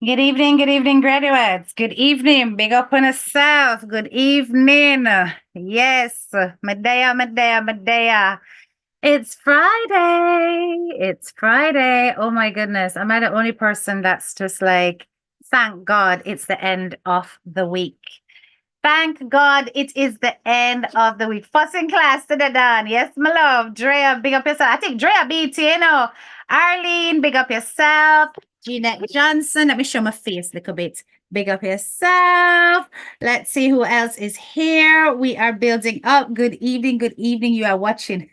Good evening, graduates. Good evening. Big up on yourself. Good evening. Yes, Medea, Medea, Medea. It's Friday. It's Friday. Oh my goodness. Am I the only person that's just like, thank God it's the end of the week? Thank God it is the end of the week. First in class to the dawn. Yes, my love. Drea, big up yourself. I think Drea BT, Arlene, big up yourself. Jeanette Johnson. Let me show my face a little bit. Big up yourself. Let's see who else is here. We are building up. Good evening. Good evening. You are watching.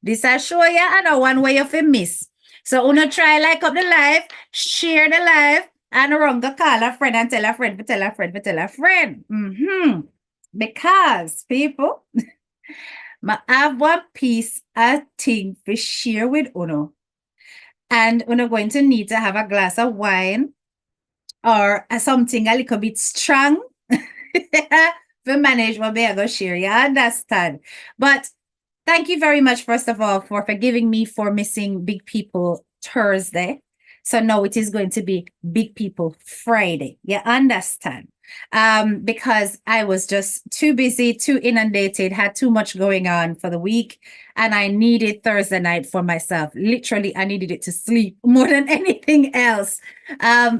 This I show you. I know one way of a miss. So, uno try like up the live, share the live, and wrong to call a friend and tell a friend, tell a friend, tell a friend. Because people, I have one piece of thing to share with Uno. And Uno going to need to have a glass of wine or something a little bit strong to manage what we are going to share. You understand? But thank you very much, first of all, for forgiving me for missing Big People Thursday. So now it is going to be Big People Friday. You understand? Because I was just too busy, too inundated, had too much going on for the week, and I needed Thursday night for myself. Literally, I needed it to sleep more than anything else.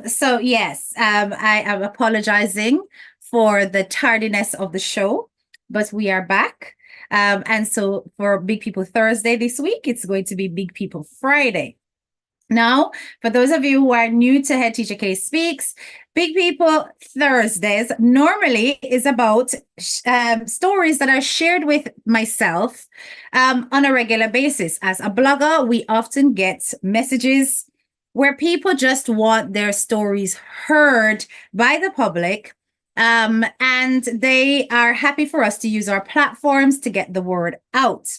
So yes, I am apologizing for the tardiness of the show, but we are back. And so for Big People Thursday this week, it's going to be Big People Friday. Now, for those of you who are new to Head Teacher K Speaks, Big People Thursdays normally is about stories that are shared with myself on a regular basis. As a blogger, we often get messages where people just want their stories heard by the public. And they are happy for us to use our platforms to get the word out.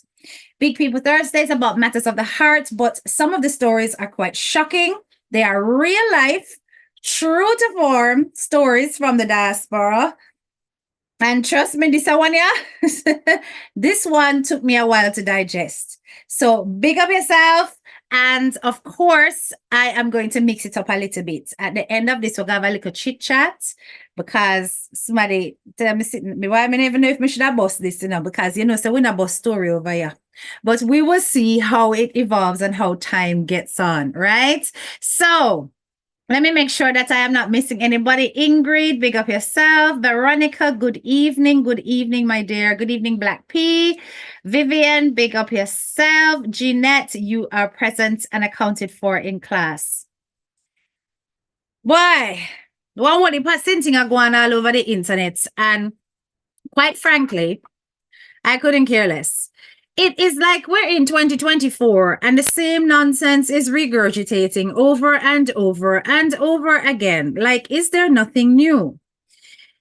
Big People Thursdays about matters of the heart, but some of the stories are quite shocking. They are real life, true to form stories from the diaspora. And trust me, this one, yeah, this one took me a while to digest. So big up yourself. And of course, I am going to mix it up a little bit. At the end of this, we'll have a little chit chat because somebody tell me, why I don't even know if we should have bust this, because, so we're not bust story over here. But we will see how it evolves and how time gets on, right? So let me make sure that I am not missing anybody. Ingrid, big up yourself. Veronica, good evening. Good evening, my dear. Good evening, Black P. Vivian, big up yourself. Jeanette, you are present and accounted for in class. Why? One what the percenting are going all over the internet. And quite frankly, I couldn't care less. It is like we're in 2024 and the same nonsense is regurgitating over and over and over again. Like, is there nothing new?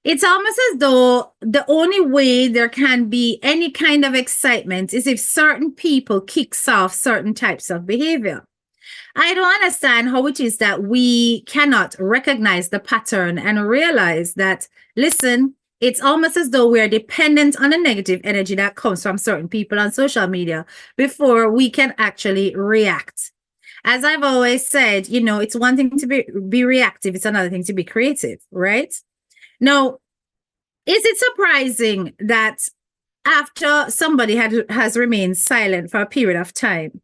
It's almost as though the only way there can be any kind of excitement is if certain people kicks off certain types of behavior. I don't understand how it is that we cannot recognize the pattern and realize that, listen, it's almost as though we're dependent on a negative energy that comes from certain people on social media before we can actually react. As I've always said, it's one thing to be reactive, it's another thing to be creative, right? Now, is it surprising that after somebody has remained silent for a period of time,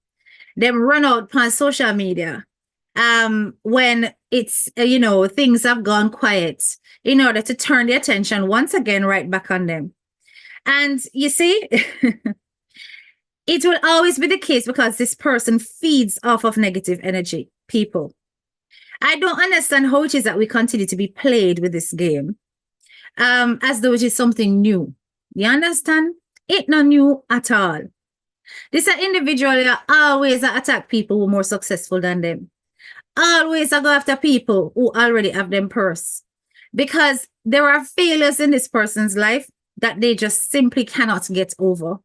them run out on social media when it's, things have gone quiet in order to turn the attention once again right back on them? And you see, it will always be the case because this person feeds off of negative energy, people. I don't understand how it is that we continue to be played with this game as though it is something new. You understand? It's not new at all. This individual always attack people who are more successful than them. Always go after people who already have them purse. Because there are failures in this person's life that they just simply cannot get over.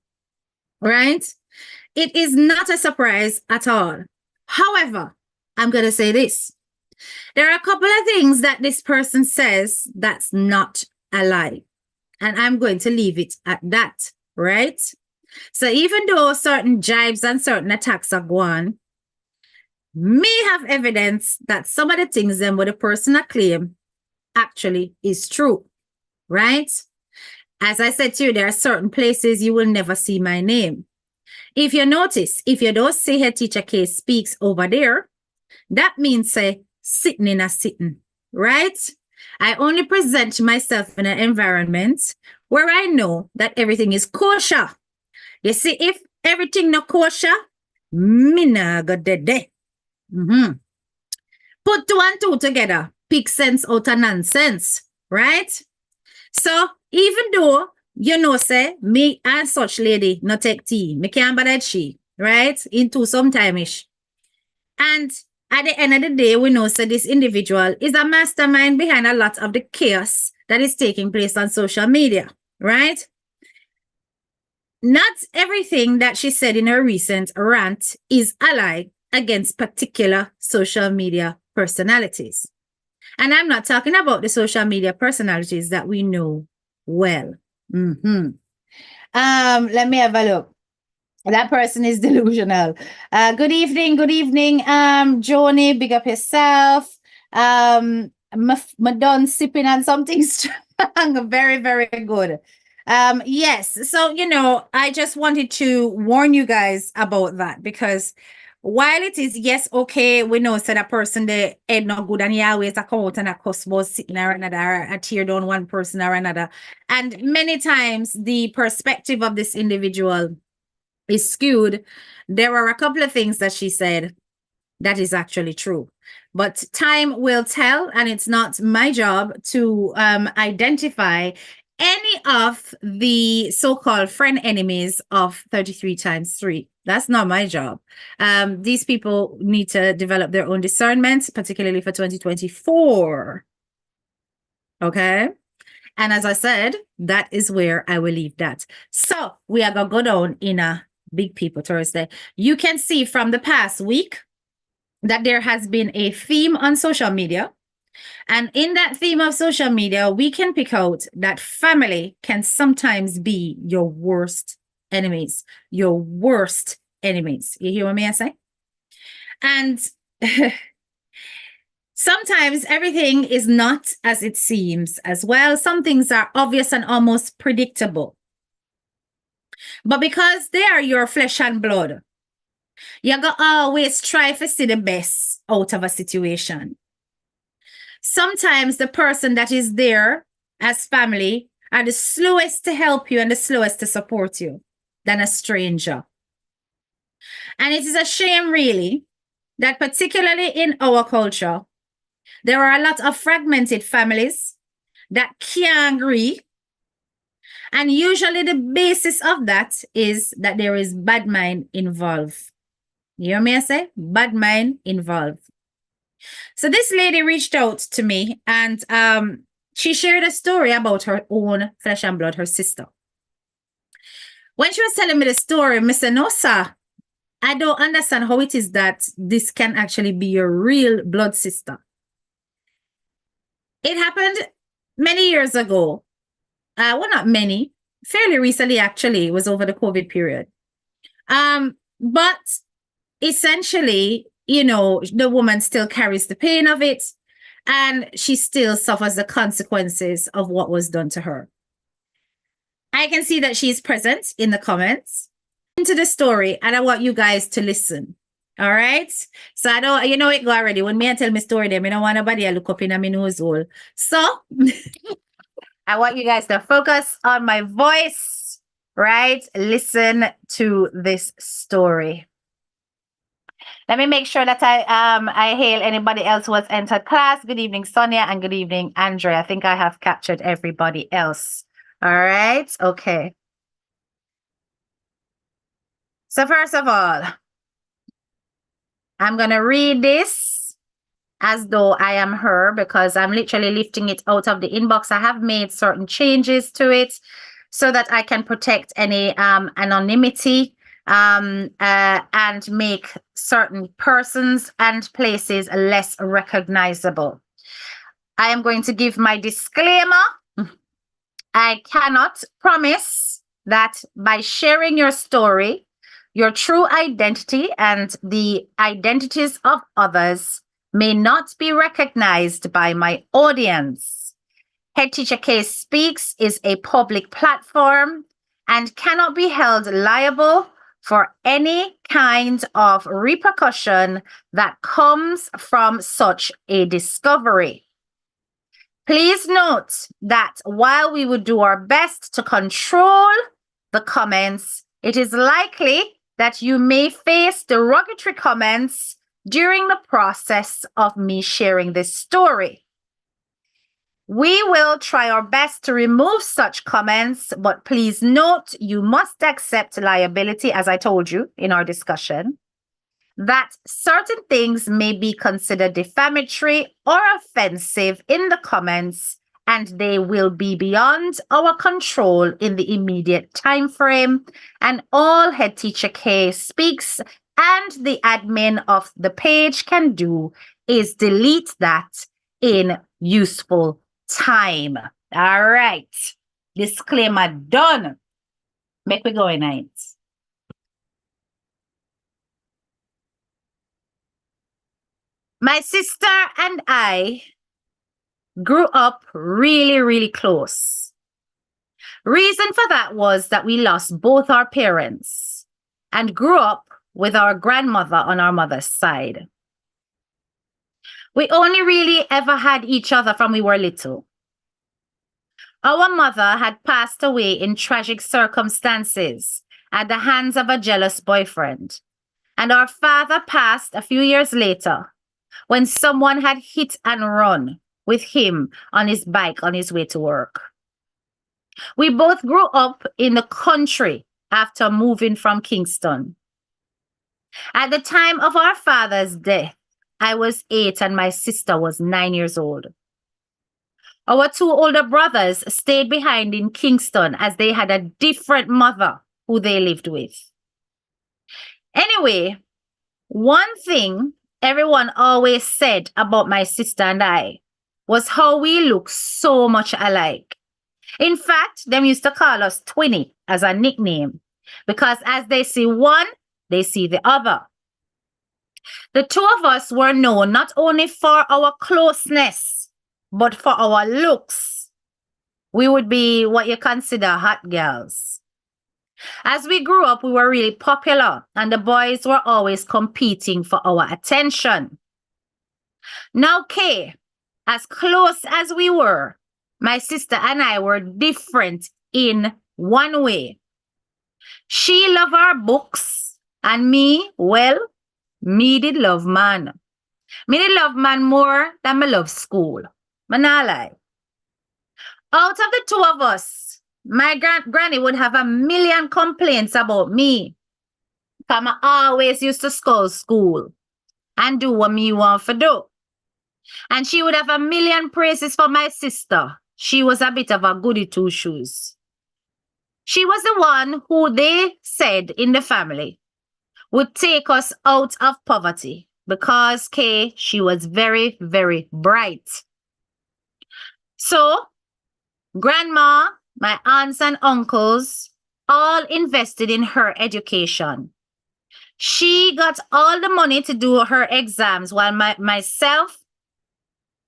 Right? It is not a surprise at all. However, I'm going to say this. There are a couple of things that this person says that's not a lie. And I'm going to leave it at that. Right? So even though certain jibes and certain attacks are going, may have evidence that some of the things then what the person claim actually is true, right? As I said to you, there are certain places you will never see my name. If you notice, if you don't see her teacher K speaks over there, that means say sitting in a sitting, right? I only present myself in an environment where I know that everything is kosher. You see, if everything not kosher, me nah go dead there. Put two and two together, pick sense out of nonsense, right? So even though you know, say me and such lady not take tea, me can't bother she, right? Into some time-ish. And at the end of the day, we know say this individual is a mastermind behind a lot of the chaos that is taking place on social media, right? Not everything that she said in her recent rant is allied against particular social media personalities. And I'm not talking about the social media personalities that we know well. Let me have a look. That person is delusional. Good evening, Joni, big up yourself. Madon sipping on something strong. Very, very good. Yes. So, you know, I just wanted to warn you guys about that because while it is, yes, okay, we know so that person they head not good and he always a come out and a cuss about sitting or another, or a tear down one person or another. And many times the perspective of this individual is skewed. There are a couple of things that she said that is actually true. But time will tell, and it's not my job to identify any of the so-called friend enemies of 33 times 3. That's not my job. These people need to develop their own discernment, particularly for 2024. Okay? And as I said, that is where I will leave that. So we are going to go down in a Big People Thursday. You can see from the past week that there has been a theme on social media. And in that theme of social media, we can pick out that family can sometimes be your worst enemies. Your worst enemies. You hear what I say? And sometimes everything is not as it seems as well. Some things are obvious and almost predictable. But because they are your flesh and blood, you're going to always try to see the best out of a situation. Sometimes the person that is there as family are the slowest to help you and the slowest to support you than a stranger. And it is a shame, really, that particularly in our culture, there are a lot of fragmented families that can't agree. And usually the basis of that is that there is bad mind involved. You hear me say? Bad mind involved. So this lady reached out to me and she shared a story about her own flesh and blood, her sister. When she was telling me the story, I said, no, sir, I don't understand how it is that this can actually be your real blood sister. It happened many years ago. Well, not many, fairly recently, actually. It was over the COVID period. But essentially, you know, the woman still carries the pain of it and she still suffers the consequences of what was done to her. I can see that she's present in the comments into the story and I want you guys to listen. All right. So I don't, you know, it go already. When me I tell my story, them, I don't want nobody to look up in a nose hole. So I want you guys to focus on my voice, right? Listen to this story. Let me make sure that I hail anybody else who has entered class. Good evening, Sonia, and good evening, Andrea. I think I have captured everybody else. All right. Okay. So first of all, I'm going to read this as though I am her because I'm literally lifting it out of the inbox. I have made certain changes to it so that I can protect any anonymity and make certain persons and places less recognizable. I am going to give my disclaimer. I cannot promise that by sharing your story, Your true identity and the identities of others may not be recognized by my audience. Head Teacher K Speaks is a public platform and cannot be held liable for any kind of repercussion that comes from such a discovery. Please note that while we would do our best to control the comments, it is likely that you may face derogatory comments during the process of me sharing this story. We will try our best to remove such comments, but please note you must accept liability, as I told you in our discussion, that certain things may be considered defamatory or offensive in the comments, and they will be beyond our control in the immediate time frame. And all Head Teacher K Speaks and the admin of the page can do is delete that in useful time. All right. Disclaimer done. Make we go in it. My sister and I grew up really, really close. Reason for that was that we lost both our parents and grew up with our grandmother on our mother's side. We only really ever had each other from we were little. Our mother had passed away in tragic circumstances at the hands of a jealous boyfriend, and our father passed a few years later when someone had hit and run with him on his bike on his way to work. We both grew up in the country after moving from Kingston. At the time of our father's death, I was 8 and my sister was 9 years old. Our 2 older brothers stayed behind in Kingston as they had a different mother who they lived with. Anyway, one thing everyone always said about my sister and I was how we look so much alike. In fact, them used to call us Twinny as a nickname because as they see one, they see the other. The 2 of us were known not only for our closeness, but for our looks. We would be what you consider hot girls. As we grew up, we were really popular and the boys were always competing for our attention. Now, Kay, as close as we were, my sister and I were different in one way. She loved our books and me, well, me did love man. Me did love man more than me love school. Me nah lie. Out of the 2 of us, my granny would have a million complaints about me. Because I always used to scold school and do what me want to do. And she would have a million praises for my sister. She was a bit of a goody two shoes. She was the one who they said in the family would take us out of poverty because Kay, she was very, very bright. So, grandma, my aunts and uncles, all invested in her education. She got all the money to do her exams while myself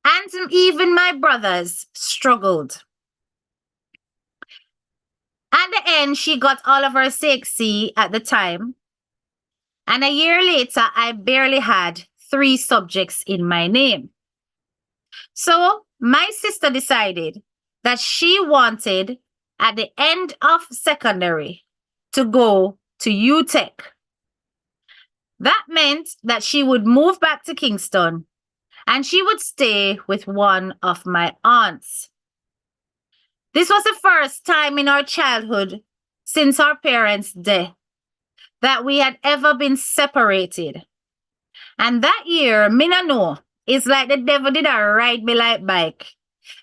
and even my brothers struggled. At the end, she got all of her CXC at the time. And a year later, I barely had 3 subjects in my name. So my sister decided that she wanted, at the end of secondary, to go to UTech. That meant that she would move back to Kingston and she would stay with one of my aunts. This was the first time in our childhood since our parents' death that we had ever been separated. And that year, me no know, it's like the devil did a ride me like bike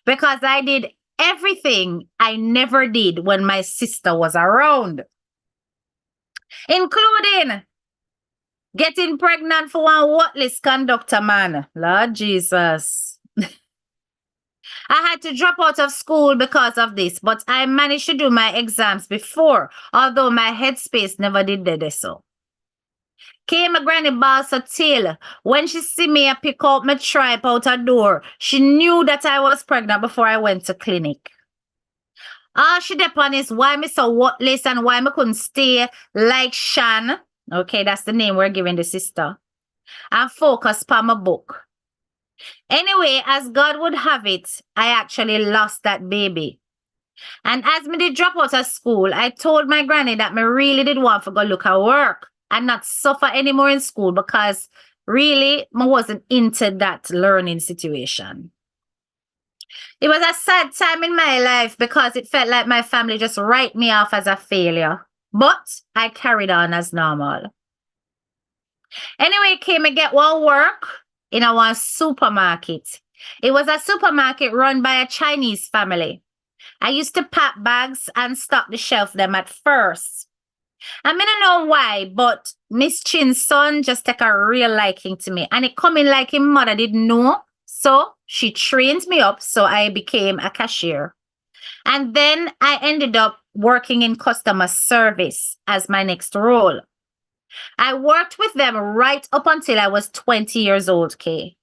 because I did everything I never did when my sister was around, including getting pregnant for one worthless conductor man. Lord Jesus. I had to drop out of school because of this, but I managed to do my exams before, although my headspace never did so. Came my granny boss a tail. When she see me, I pick out my tripe out her door. She knew that I was pregnant before I went to clinic. All she depend is why me so worthless and why me couldn't stay like Shan. Okay, that's the name we're giving the sister. And focus on my book. Anyway, as God would have it, I actually lost that baby. And as me did drop out of school, I told my granny that me really did want to go look at work and not suffer anymore in school because really me wasn't into that learning situation. It was a sad time in my life because it felt like my family just write me off as a failure. But I carried on as normal. Anyway, came and get one work in our supermarket. It was a supermarket run by a Chinese family. I used to pack bags and stock the shelf them at first. I mean, I don't know why, but Miss Chin's son just take a real liking to me. And it coming like his mother didn't know. So she trained me up so I became a cashier. And then I ended up working in customer service as my next role. I worked with them right up until I was 20 years old, Kay.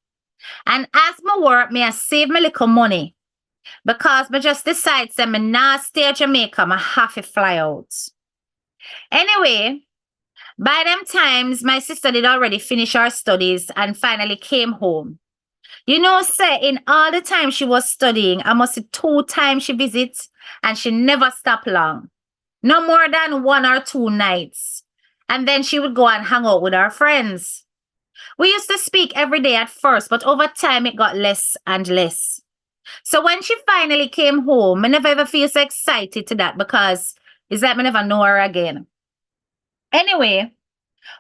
And as my work, me I save my little money because me just decide that me not stay at Jamaica, me have to fly out. Anyway, by them times, my sister did already finish her studies and finally came home. You know, say, in all the time she was studying, I must say 2 times she visits and she never stopped long. No more than 1 or 2 nights. And then she would go and hang out with her friends. We used to speak every day at first, but over time it got less and less. So when she finally came home, I never ever feel so excited to that because it's like I never know her again. Anyway,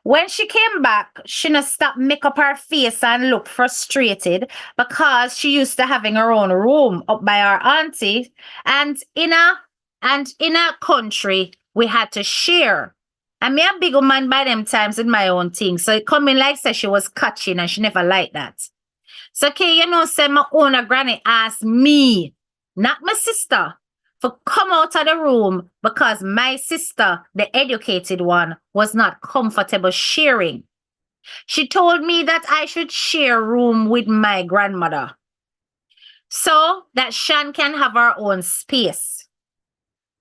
when she came back, she not stopped make up her face and look frustrated because she used to having her own room up by her auntie, and in a country we had to share. And me a big woman by them times with my own thing. So it coming like say she was catching and she never liked that. So okay, you know, say my owner granny asked me, not my sister, for come out of the room because my sister, the educated one, was not comfortable sharing. She told me that I should share room with my grandmother so that Shan can have her own space.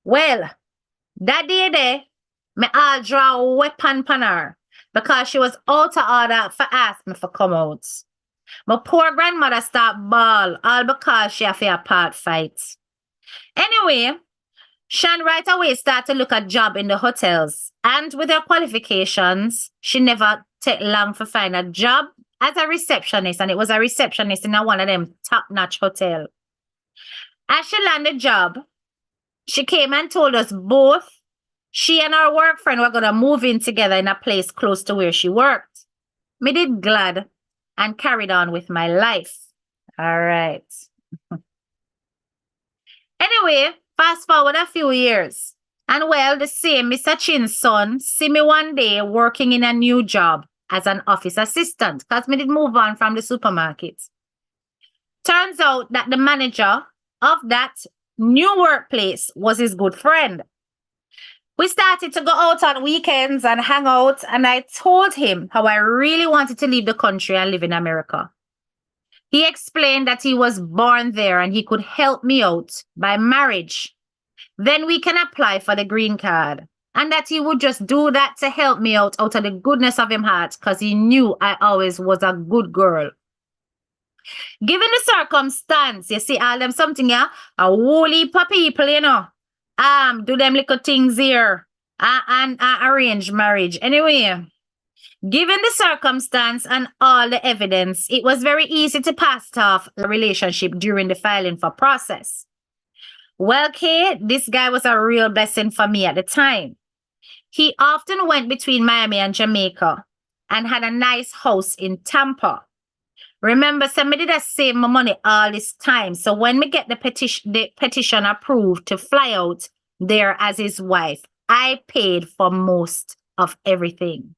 Well, that day there, me all draw a weapon on her because she was out of order for ask me for come out. My poor grandmother start bawl all because she have a part fight. Anyway, Shan right away started to look at job in the hotels. And with her qualifications, she never take long to find a job as a receptionist. And it was a receptionist in one of them top-notch hotel. As she landed the job, she came and told us both she and her work friend were going to move in together in a place close to where she worked. Me did glad and carried on with my life. All right. Anyway, fast forward a few years. And well, the same Mr. Chin's son see me one day working in a new job as an office assistant because me did move on from the supermarket. Turns out that the manager of that new workplace was his good friend. We started to go out on weekends and hang out, and I told him how I really wanted to leave the country and live in America. He explained that he was born there and he could help me out by marriage. Then we can apply for the green card. And that he would just do that to help me out of the goodness of his heart because he knew I always was a good girl. Given the circumstance, you see all them something, yeah? A whole heap of people, you know. Do them little things here. And arrange marriage. Anyway, given the circumstance and all the evidence, it was very easy to pass off a relationship during the filing for process. Well, Kate, this guy was a real blessing for me at the time. He often went between Miami and Jamaica and had a nice house in Tampa. Remember, somebody that saved my money all this time. So when we get the petition approved to fly out there as his wife, I paid for most of everything.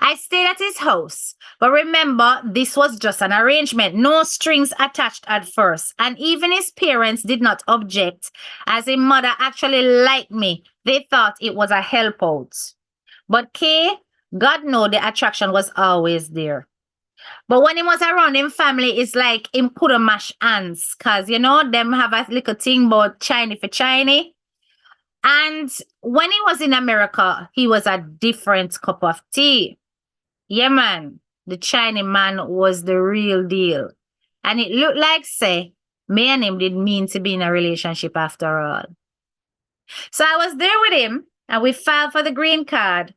I stayed at his house, but remember, this was just an arrangement, no strings attached at first. And even his parents did not object, as his mother actually liked me. They thought it was a help out. But Kay, God know the attraction was always there. But when he was around him family, it's like him couldn't mash hands. Cause you know, them have a little thing about Chinese for Chinese. And when he was in America, he was a different cup of tea. Yeah, man. The Chinese man was the real deal. And it looked like, say, me and him didn't mean to be in a relationship after all. So I was there with him and we filed for the green card.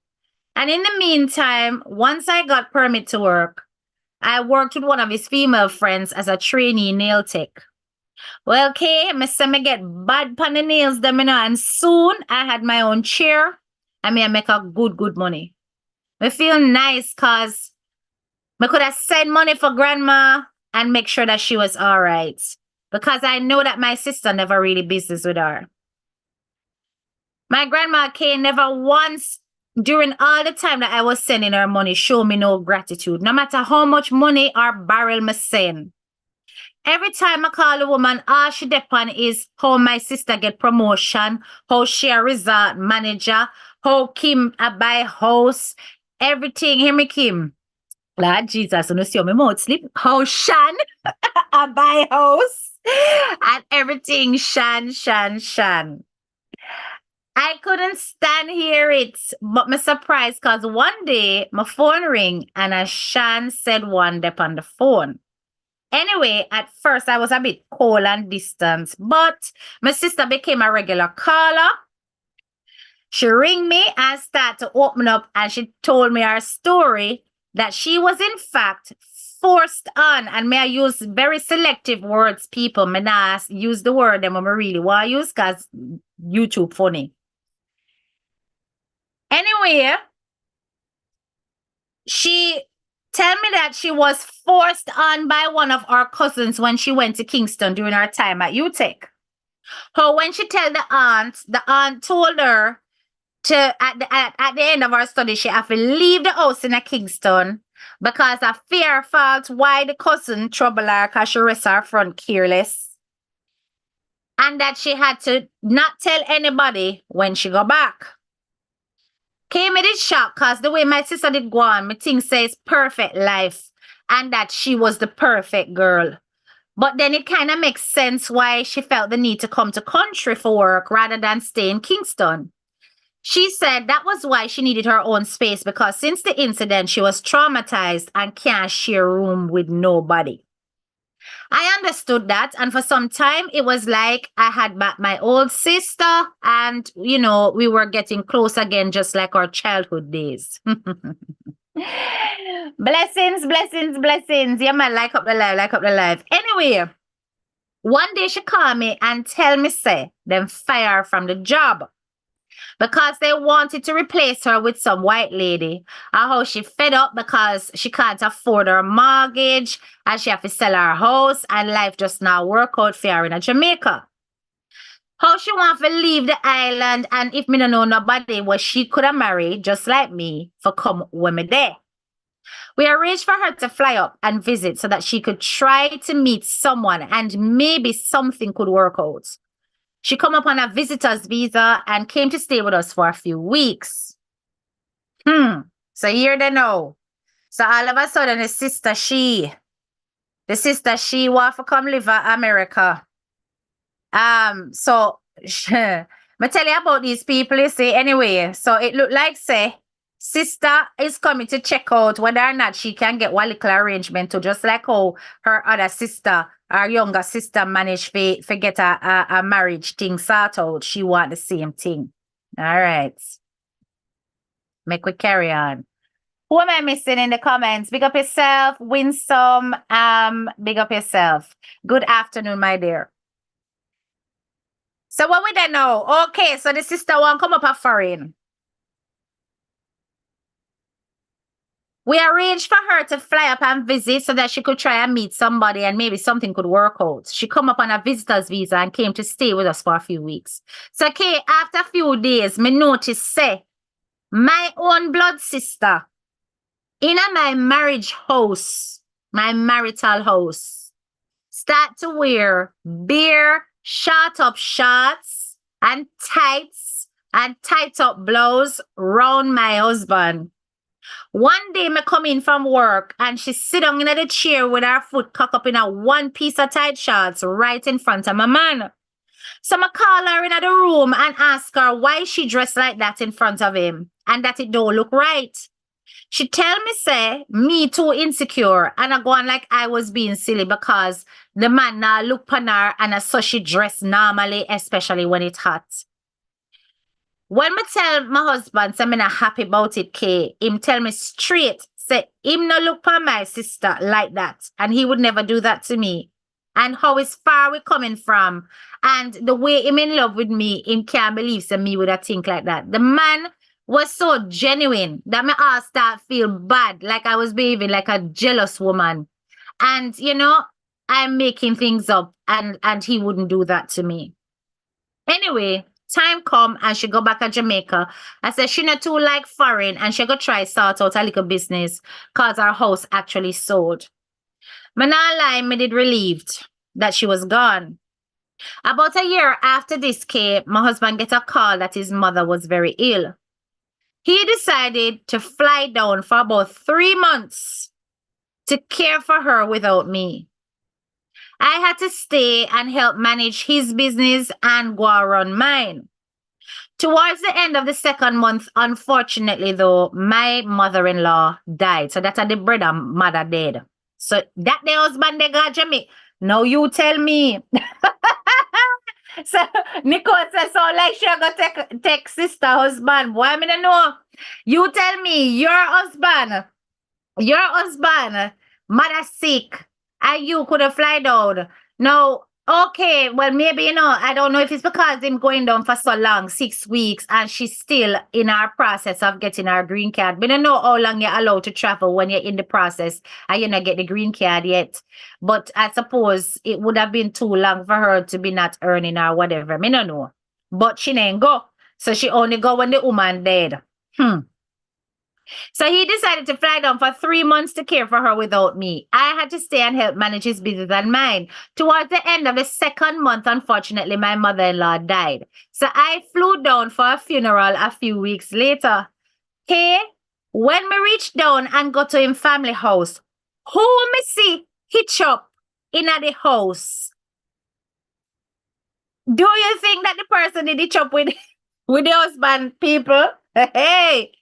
And in the meantime, once I got permit to work, I worked with one of his female friends as a trainee nail tech. Well, okay, me say me get bad pan the nails them, you know, and soon I had my own chair and I make a good money. I feel nice cause I could have sent money for grandma and make sure that she was all right. Because I know that my sister never really business with her. My grandma Kay never once during all the time that I was sending her money show me no gratitude. No matter how much money or barrel me send. Every time I call a woman, all she depend is how my sister get promotion, how she a resort manager, how Kim a buy house, everything. Hear me, Kim. Lord Jesus, you know, see how my mouth sleep. How Shan a buy house and everything Shan. I couldn't stand hear it, but me surprised because one day my phone ring and a Shan said one dep on the phone. Anyway, at first I was a bit cold and distant, but my sister became a regular caller. She ring me and start to open up and she told me her story that she was in fact forced on, and may I use very selective words, people. May not use the word them I really want to use because YouTube funny. Anyway, she tell me that she was forced on by one of our cousins when she went to Kingston during her time at UTech. How when she tell the aunt told her to at the end of her study she have to leave the house in a Kingston because of fear felt why the cousin trouble her because she rest her front careless. And that she had to not tell anybody when she go back. Came it is shock because the way my sister did go on, me think says perfect life and that she was the perfect girl. But then it kind of makes sense why she felt the need to come to country for work rather than stay in Kingston. She said that was why she needed her own space because since the incident, she was traumatized and can't share a room with nobody. I understood that. And for some time, it was like I had met my old sister and, you know, we were getting close again, just like our childhood days. Blessings. Yeah, man, like up the life. Anyway, one day she called me and tell me, say, them fire her from the job because they wanted to replace her with some white lady. And how she fed up because she can't afford her mortgage and she have to sell her house and life just now work out for her in Jamaica. How she want to leave the island and if me don't know nobody what she could have married just like me for come when me there. We arranged for her to fly up and visit so that she could try to meet someone and maybe something could work out. She come up on a visitor's visa and came to stay with us for a few weeks. So here they know. So all of a sudden, the sister she want to come live in America. So me tell you about these people, you see, anyway. So it look like, say, sister is coming to check out whether or not she can get one little arrangement to just like how her other sister, our younger sister managed to get a marriage thing sort out. She want the same thing. All right. Make we carry on. Who am I missing in the comments? Big up yourself, Winsome. Big up yourself. Good afternoon, my dear. So what we don't know? Okay, so the sister won't come up a foreign. We arranged for her to fly up and visit so that she could try and meet somebody and maybe something could work out. She come up on a visitor's visa and came to stay with us for a few weeks. So, okay, after a few days, me noticed, say, my own blood sister in my marriage house, my marital house, start to wear bare, short up shorts and tights and tight up blouse round my husband. One day me come in from work and she sit down in the chair with her foot cock up in a one piece of tight shorts right in front of my man. So I call her in the room and ask her why she dressed like that in front of him and that it don't look right. She tell me say me too insecure and I go on like I was being silly because the man now look upon her and so she dress normally, especially when it's hot. When me tell my husband say me not happy about it, Kay, him tell me straight, say him no look upon my sister like that and he would never do that to me. And how is far we coming from and the way him in love with me, him can't believe say me would have think like that. The man was so genuine that me all start feel bad, like I was behaving like a jealous woman. And I'm making things up and he wouldn't do that to me. Anyway, time come and she go back to Jamaica. I said she not too like foreign and she go try start out a little business cause our house actually sold. Me not lie, me did relieved that she was gone. About a year after this came, my husband get a call that his mother was very ill. He decided to fly down for about 3 months to care for her without me. I had to stay and help manage his business and go around mine. Towards the end of the 2nd month, unfortunately though, my mother-in-law died. So that's the brother mother dead. So that the husband they got Jamaica. Now you tell me. So Nicole says, so like she go take sister husband. Boy, I mean, know. You tell me your husband, mother sick, and you could have fly down. No, okay, well, maybe, I don't know if it's because him going down for so long, 6 weeks, and she's still in our process of getting our green card. We don't know how long you're allowed to travel when you're in the process and you not get the green card yet. But I suppose it would have been too long for her to be not earning or whatever. Me don't know. But she didn't go. So she only go when the woman dead. So he decided to fly down for 3 months to care for her without me. I had to stay and help manage his business and mine. Towards the end of the 2nd month, unfortunately, my mother-in-law died. So I flew down for a funeral a few weeks later. Hey, when me reached down and got to him family house, who me see hitch up in the house? Do you think that the person did hitch up with the husband, people? Hey!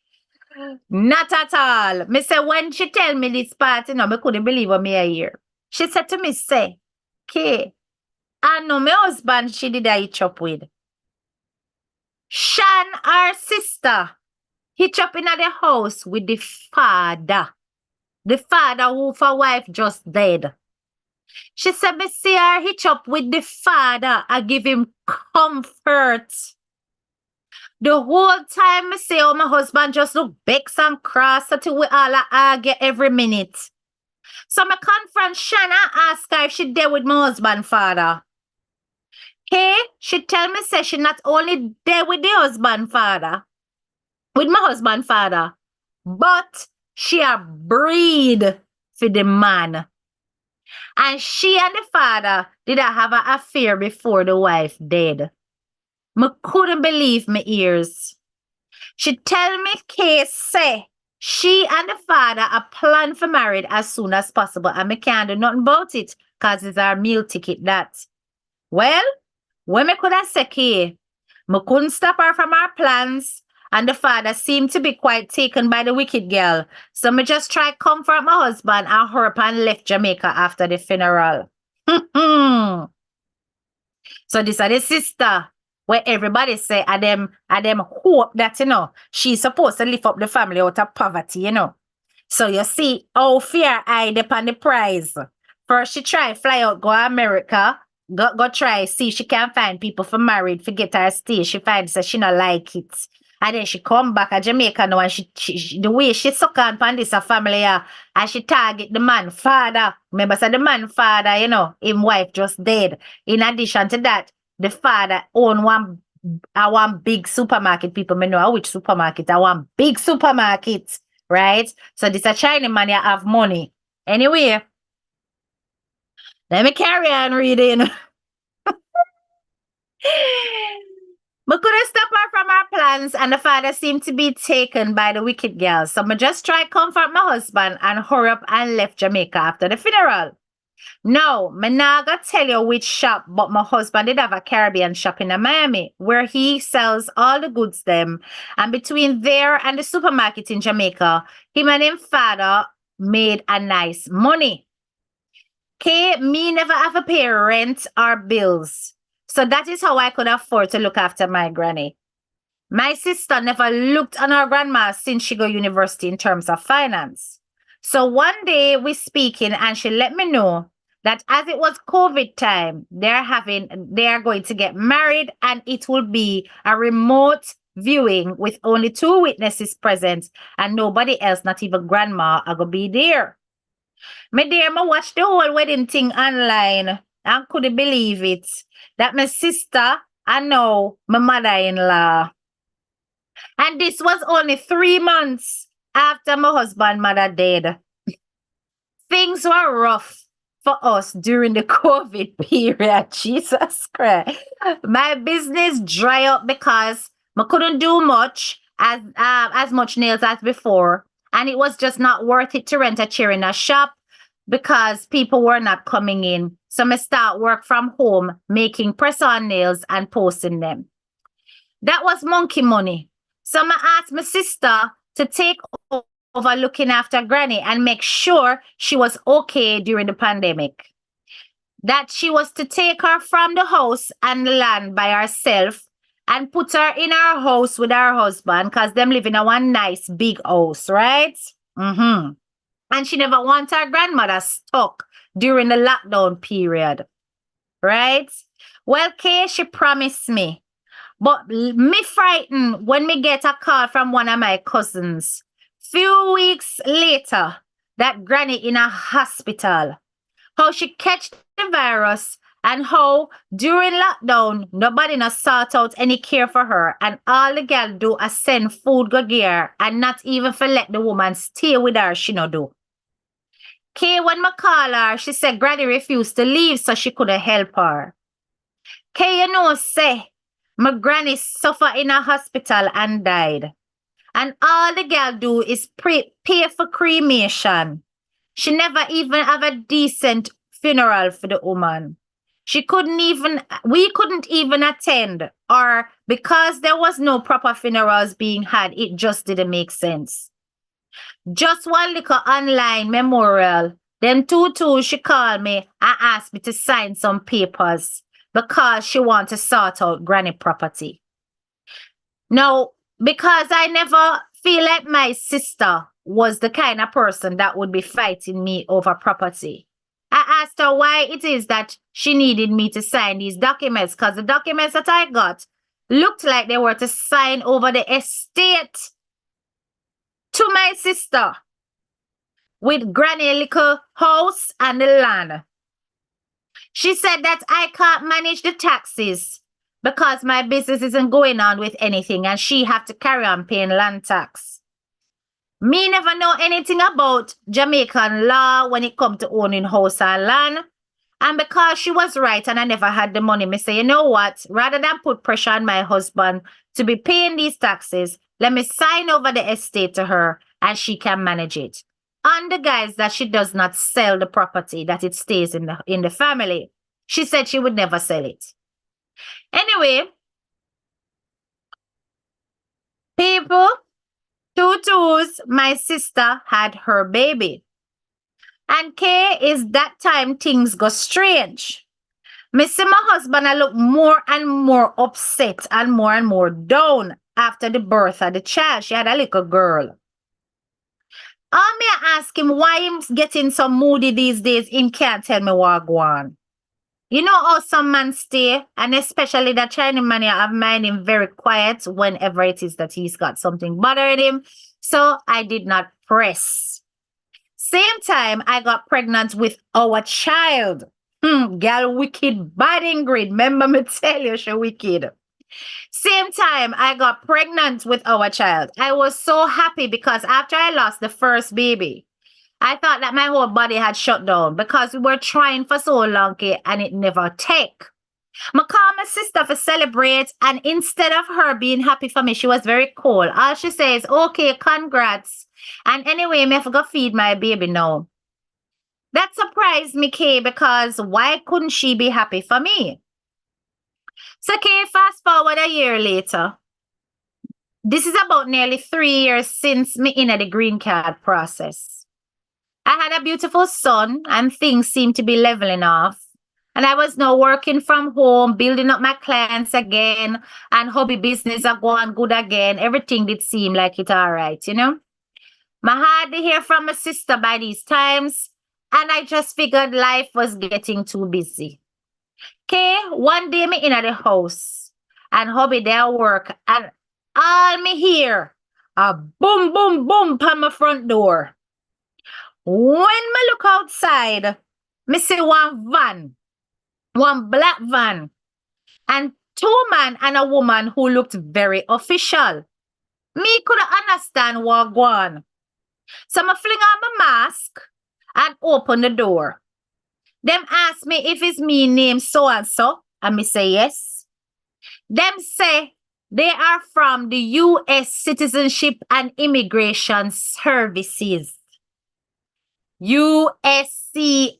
Not at all. Me say when she tell me this part, me couldn't believe what me I hear. She said to me, say, Kay, I know my husband she did a hitch up with. Shan, our sister, hitch up in the house with the father. The father who for wife just dead. She said, me see her hitch up with the father. I give him comfort. The whole time me say, oh, my husband just look vexed and cross until we all argue every minute. So me confront Shanna, ask her if she there with my husband father. Hey, she tell me say she not only there with the husband father, with my husband father, but she a breed for the man. And she and the father did have an affair before the wife died. Me couldn't believe my ears. She tell me Kay say she and the father are planned for marriage as soon as possible and me can't do nothing about it because it's our meal ticket that. Well, when me could have said Kay, me couldn't stop her from our plans and the father seemed to be quite taken by the wicked girl. So me just try comfort my husband and hurry up and left Jamaica after the funeral. So this is the sister where everybody say and them hope that she's supposed to lift up the family out of poverty, So you see how fear eyed upon the prize. First she try fly out, go to America, go try see she can find people for married, forget her stay. She finds that she not like it. And then she come back to Jamaica now and she the way she suck on this family and she target the man father. Remember, so the man father, him wife just dead. In addition to that, the father own one big supermarket. People may know which supermarket. I want big supermarket, right? So this a Chinese man you have money. Anyway, let me carry on reading. We couldn't stop her from our plans, and the father seemed to be taken by the wicked girl. So I just tried to comfort my husband and hurry up and left Jamaica after the funeral. No, me not gonna tell you which shop, but my husband did have a Caribbean shop in Miami where he sells all the goods them. And between there and the supermarket in Jamaica, him and him father made a nice money. Okay, me never have to pay rent or bills. So that is how I could afford to look after my granny. My sister never looked on her grandma since she go university in terms of finance. So one day we speaking and she let me know that as it was COVID time, they are going to get married and it will be a remote viewing with only 2 witnesses present and nobody else, not even grandma, are gonna be there. Me dear, me watch the whole wedding thing online and couldn't believe it. That my sister and now my mother-in-law. And this was only 3 months after my husband mother died. Things were rough for us during the COVID period. Jesus Christ. My business dry up because I couldn't do much as much nails as before. And it was just not worth it to rent a chair in a shop because people were not coming in. So I start work from home, making press-on nails and posting them. That was monkey money. So I asked my sister to take over looking after Granny and make sure she was okay during the pandemic. That she was to take her from the house and the land by herself and put her in her house with her husband because them live in a one nice big house, right? Mm-hmm. And she never wants her grandmother stuck during the lockdown period, right? Well, Kay, she promised me. But me frightened when me get a call from one of my cousins. Few weeks later, that granny in a hospital. How she catch the virus and how during lockdown, nobody not sort out any care for her. And all the girl do is send food go gear and not even for let the woman stay with her, she no do. Kay, when me call her, she said granny refused to leave so she couldn't help her. Kay, you know, say, my granny suffered in a hospital and died. And all the girl do is pay for cremation. She never even have a decent funeral for the woman. We couldn't even attend, or because there was no proper funerals being had, it just didn't make sense. Just one little online memorial. Then two, she called me and asked me to sign some papers because she wants to sort out granny property. Now, because I never feel like my sister was the kind of person that would be fighting me over property, I asked her why it is that she needed me to sign these documents, because the documents that I got looked like they were to sign over the estate to my sister with granny little house and the land. She said that I can't manage the taxes because my business isn't going on with anything and she have to carry on paying land tax. Me never know anything about Jamaican law when it comes to owning house and land. And because she was right and I never had the money, me say, you know what? Rather than put pressure on my husband to be paying these taxes, let me sign over the estate to her and she can manage it. On the guise that she does not sell the property, that it stays in the family. She said she would never sell it. Anyway, people, 2 my sister had her baby. And Kay is that time things go strange. Me see my husband I look more and more upset and more down after the birth of the child. She had a little girl. I may ask him why he's getting so moody these days. Him can't tell me what go on. You know how some man stay, and especially that Chinese man, I have mind him very quiet whenever it is that he's got something bothering him. So I did not press. Same time, I got pregnant with our child. Girl, wicked, bad Ingrid. Remember me tell you she wicked. Same time, I got pregnant with our child. I was so happy because after I lost the first baby, I thought that my whole body had shut down because we were trying for so long and it never take. I called my sister to celebrate, and instead of her being happy for me, she was very cold. All she says, okay, congrats. And anyway, me have to go feed my baby now. That surprised me, Kay, because why couldn't she be happy for me? So, Kay, fast forward a year later. This is about nearly 3 years since me in the green card process. I had a beautiful son and things seemed to be leveling off. And I was now working from home, building up my clients again, and hobby business are going good again. Everything did seem like it all right, you know. I hardly hear from my sister by these times, and I just figured life was getting too busy. Okay, one day me in at the house, and hubby there work, and all me hear a boom, boom, boom on my front door. When me look outside, me see one van, one black van, and two men and a woman who looked very official. Me couldn't understand what going on. So I fling on my mask and open the door. Them ask me if it's me named so-and-so, and me say yes. Them say they are from the U.S. Citizenship and Immigration Services. USCIS.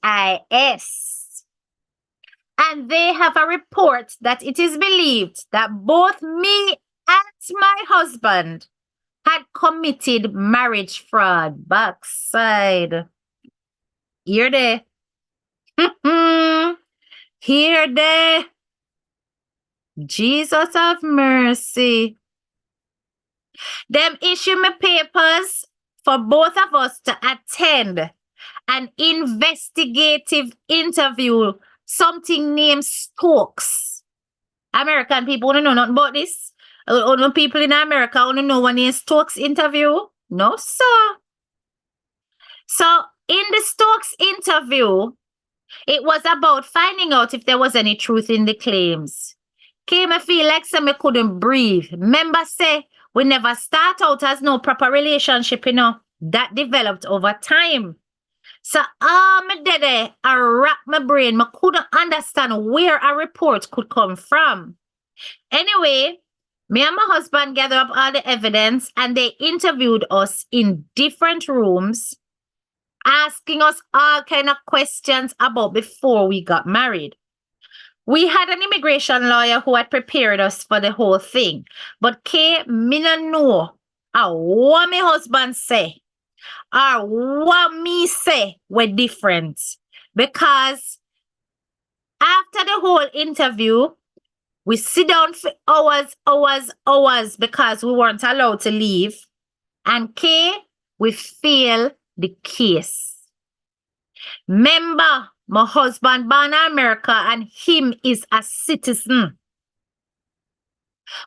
And they have a report that it is believed that both me and my husband had committed marriage fraud backside. Here they. Here they. Jesus of mercy. Them issue me papers for both of us to attend an investigative interview, something named Stokes. American people don't know nothing about this. Only people in America only know when is Stokes interview. No, sir. So in the Stokes interview, it was about finding out if there was any truth in the claims. Came I feel like some couldn't breathe. Remember say, we never start out as no proper relationship, you know. That developed over time. So me did I wrap my brain. I couldn't understand where a report could come from. Anyway, me and my husband gathered up all the evidence and they interviewed us in different rooms, asking us all kind of questions about before we got married. We had an immigration lawyer who had prepared us for the whole thing. But me no know what my husband say or what me say were different. Because after the whole interview, we sit down for hours because we weren't allowed to leave. And we fail the case. Remember, my husband born in America and him is a citizen.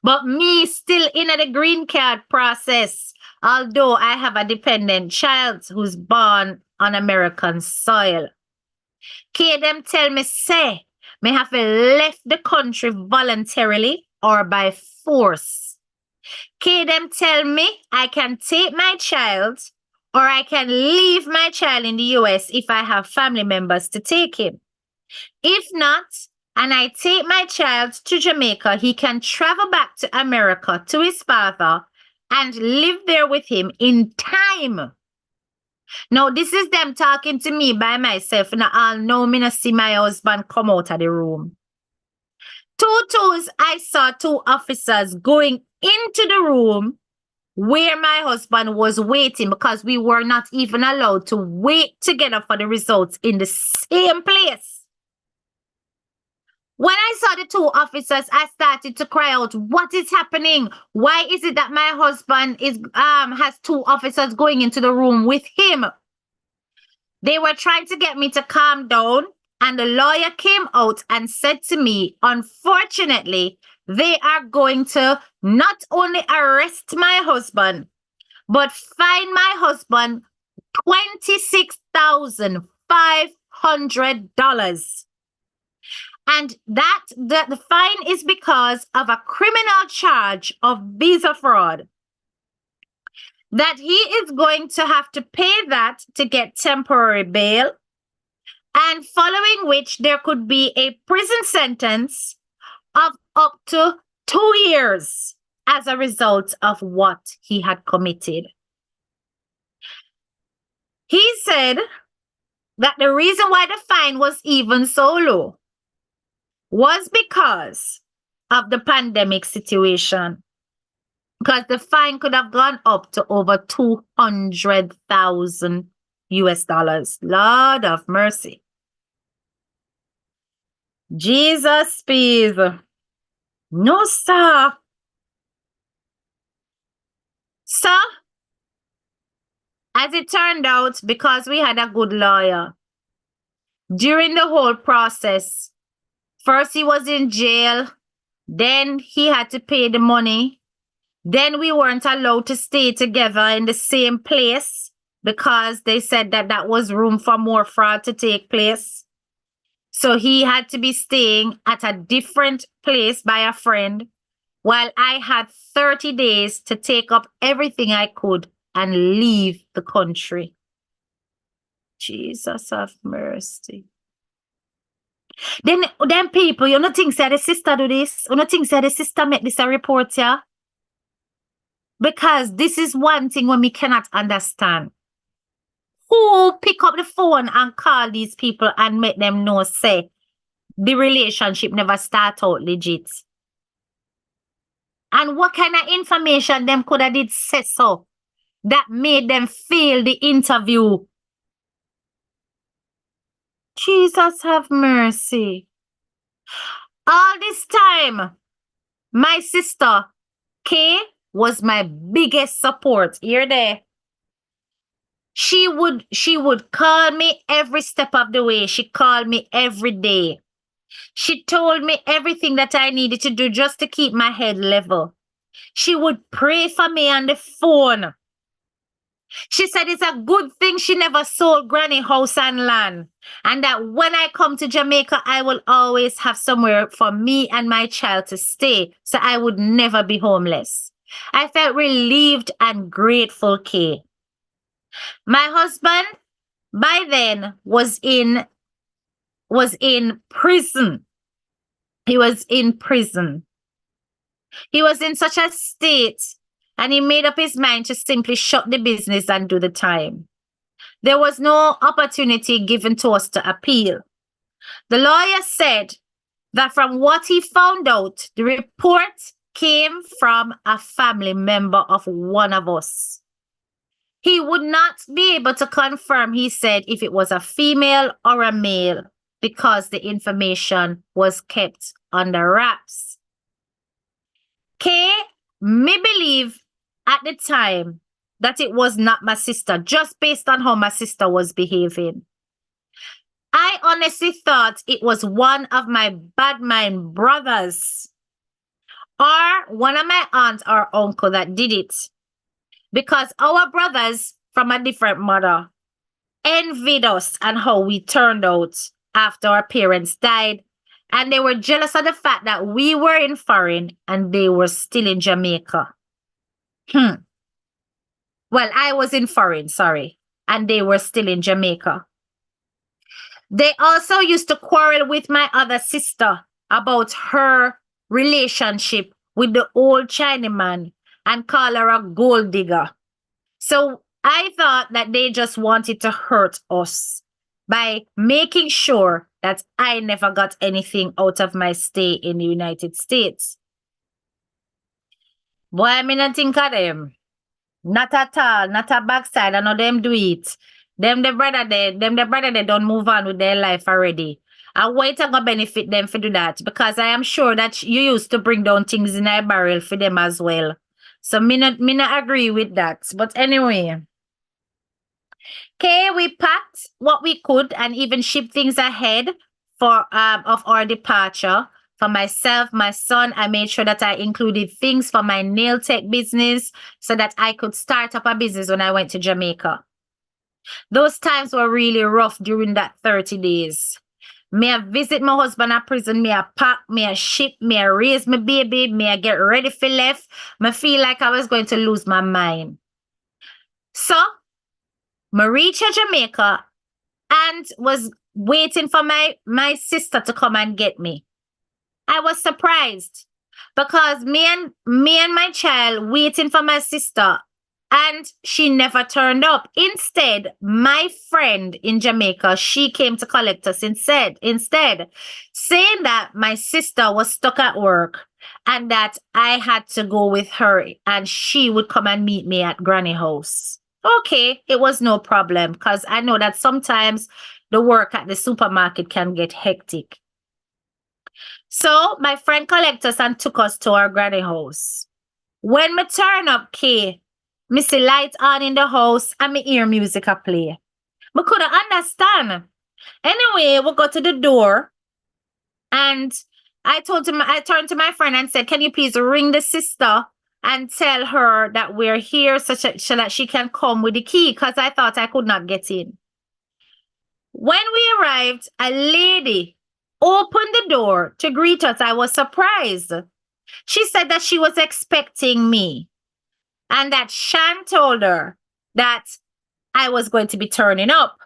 But me still in the green card process, although I have a dependent child who's born on American soil. Them tell me, say, me have left the country voluntarily or by force. Them tell me I can take my child or I can leave my child in the US if I have family members to take him. If not, and I take my child to Jamaica, he can travel back to America to his father and live there with him in time. Now, this is them talking to me by myself, and I'll know me not see my husband come out of the room. I saw two officers going into the room where my husband was waiting because we were not even allowed to wait together for the results in the same place. When I saw the two officers, I started to cry out, what is happening? Why is it that my husband has two officers going into the room with him? They were trying to get me to calm down, and the lawyer came out and said to me, unfortunately, they are going to not only arrest my husband, but fine my husband $26,500. And that the fine is because of a criminal charge of visa fraud. That he is going to have to pay that to get temporary bail. and following which there could be a prison sentence of up to 2 years as a result of what he had committed. He said that the reason why the fine was even so low was because of the pandemic situation. Because the fine could have gone up to over 200,000 US dollars. Lord of mercy. Jesus, please. No, sir. So, as it turned out, because we had a good lawyer, during the whole process, first he was in jail, then he had to pay the money, then we weren't allowed to stay together in the same place because they said that that was room for more fraud to take place. So he had to be staying at a different place by a friend, while I had 30 days to take up everything I could and leave the country. Jesus have mercy. Then people, you don't think say the sister do this? You don't think say the sister make this a report, yeah? Because this is one thing when we cannot understand. Who pick up the phone and call these people and make them know, say, the relationship never start out legit? And what kind of information them could have did say so that made them fail the interview? Jesus have mercy. All this time, my sister, Kay, was my biggest support. Here there. She would call me every step of the way. She called me every day. She told me everything that I needed to do just to keep my head level. She would pray for me on the phone. She said it's a good thing she never sold granny house and land, and that when I come to Jamaica, I will always have somewhere for me and my child to stay, so I would never be homeless. I felt relieved and grateful, Kay. My husband, by then, was in prison. He was in prison. He was in such a state, and he made up his mind to simply shut the business and do the time. There was no opportunity given to us to appeal. The lawyer said that from what he found out, the report came from a family member of one of us. He would not be able to confirm, he said, if it was a female or a male, because the information was kept under wraps. Kay, me believe at the time that it was not my sister, just based on how my sister was behaving. I honestly thought it was one of my bad mind brothers or one of my aunt or uncle that did it. Because our brothers from a different mother envied us and how we turned out after our parents died. And they were jealous of the fact that we were in foreign and they were still in Jamaica. Well, I was in foreign, sorry. And they were still in Jamaica. They also used to quarrel with my other sister about her relationship with the old Chinaman and call her a gold digger. So I thought that they just wanted to hurt us by making sure that I never got anything out of my stay in the United States. Boy, I mean, I think of them. Not at all, not a backside. I know them do it. Them the brother they don't move on with their life already. And wait to go benefit them for do that, because I am sure that you used to bring down things in a barrel for them as well. So me not agree with that. But anyway. Okay, we packed what we could and even shipped things ahead for of our departure. For myself, my son, I made sure that I included things for my nail tech business so that I could start up a business when I went to Jamaica. Those times were really rough during that 30 days. May I visit my husband at prison, may I pack, may I ship, may I raise my baby, may I get ready for left. I feel like I was going to lose my mind. So, I reached Jamaica and was waiting for my sister to come and get me. I was surprised because me and my child waiting for my sister, and she never turned up. Instead, my friend in Jamaica, she came to collect us instead, saying that my sister was stuck at work and that I had to go with her and she would come and meet me at Granny house. Okay, it was no problem because I know that sometimes the work at the supermarket can get hectic. So my friend collected us and took us to our granny house. When me turn up, me see light on in the house and me hear music a play. Me couldn't understand. Anyway, we go to the door and I turned to my friend and said, "Can you please ring the sister and tell her that we're here so that she can come with the key?" Because I thought I could not get in. When we arrived, a lady opened the door to greet us. I was surprised. She said that she was expecting me and that Shan told her that I was going to be turning up.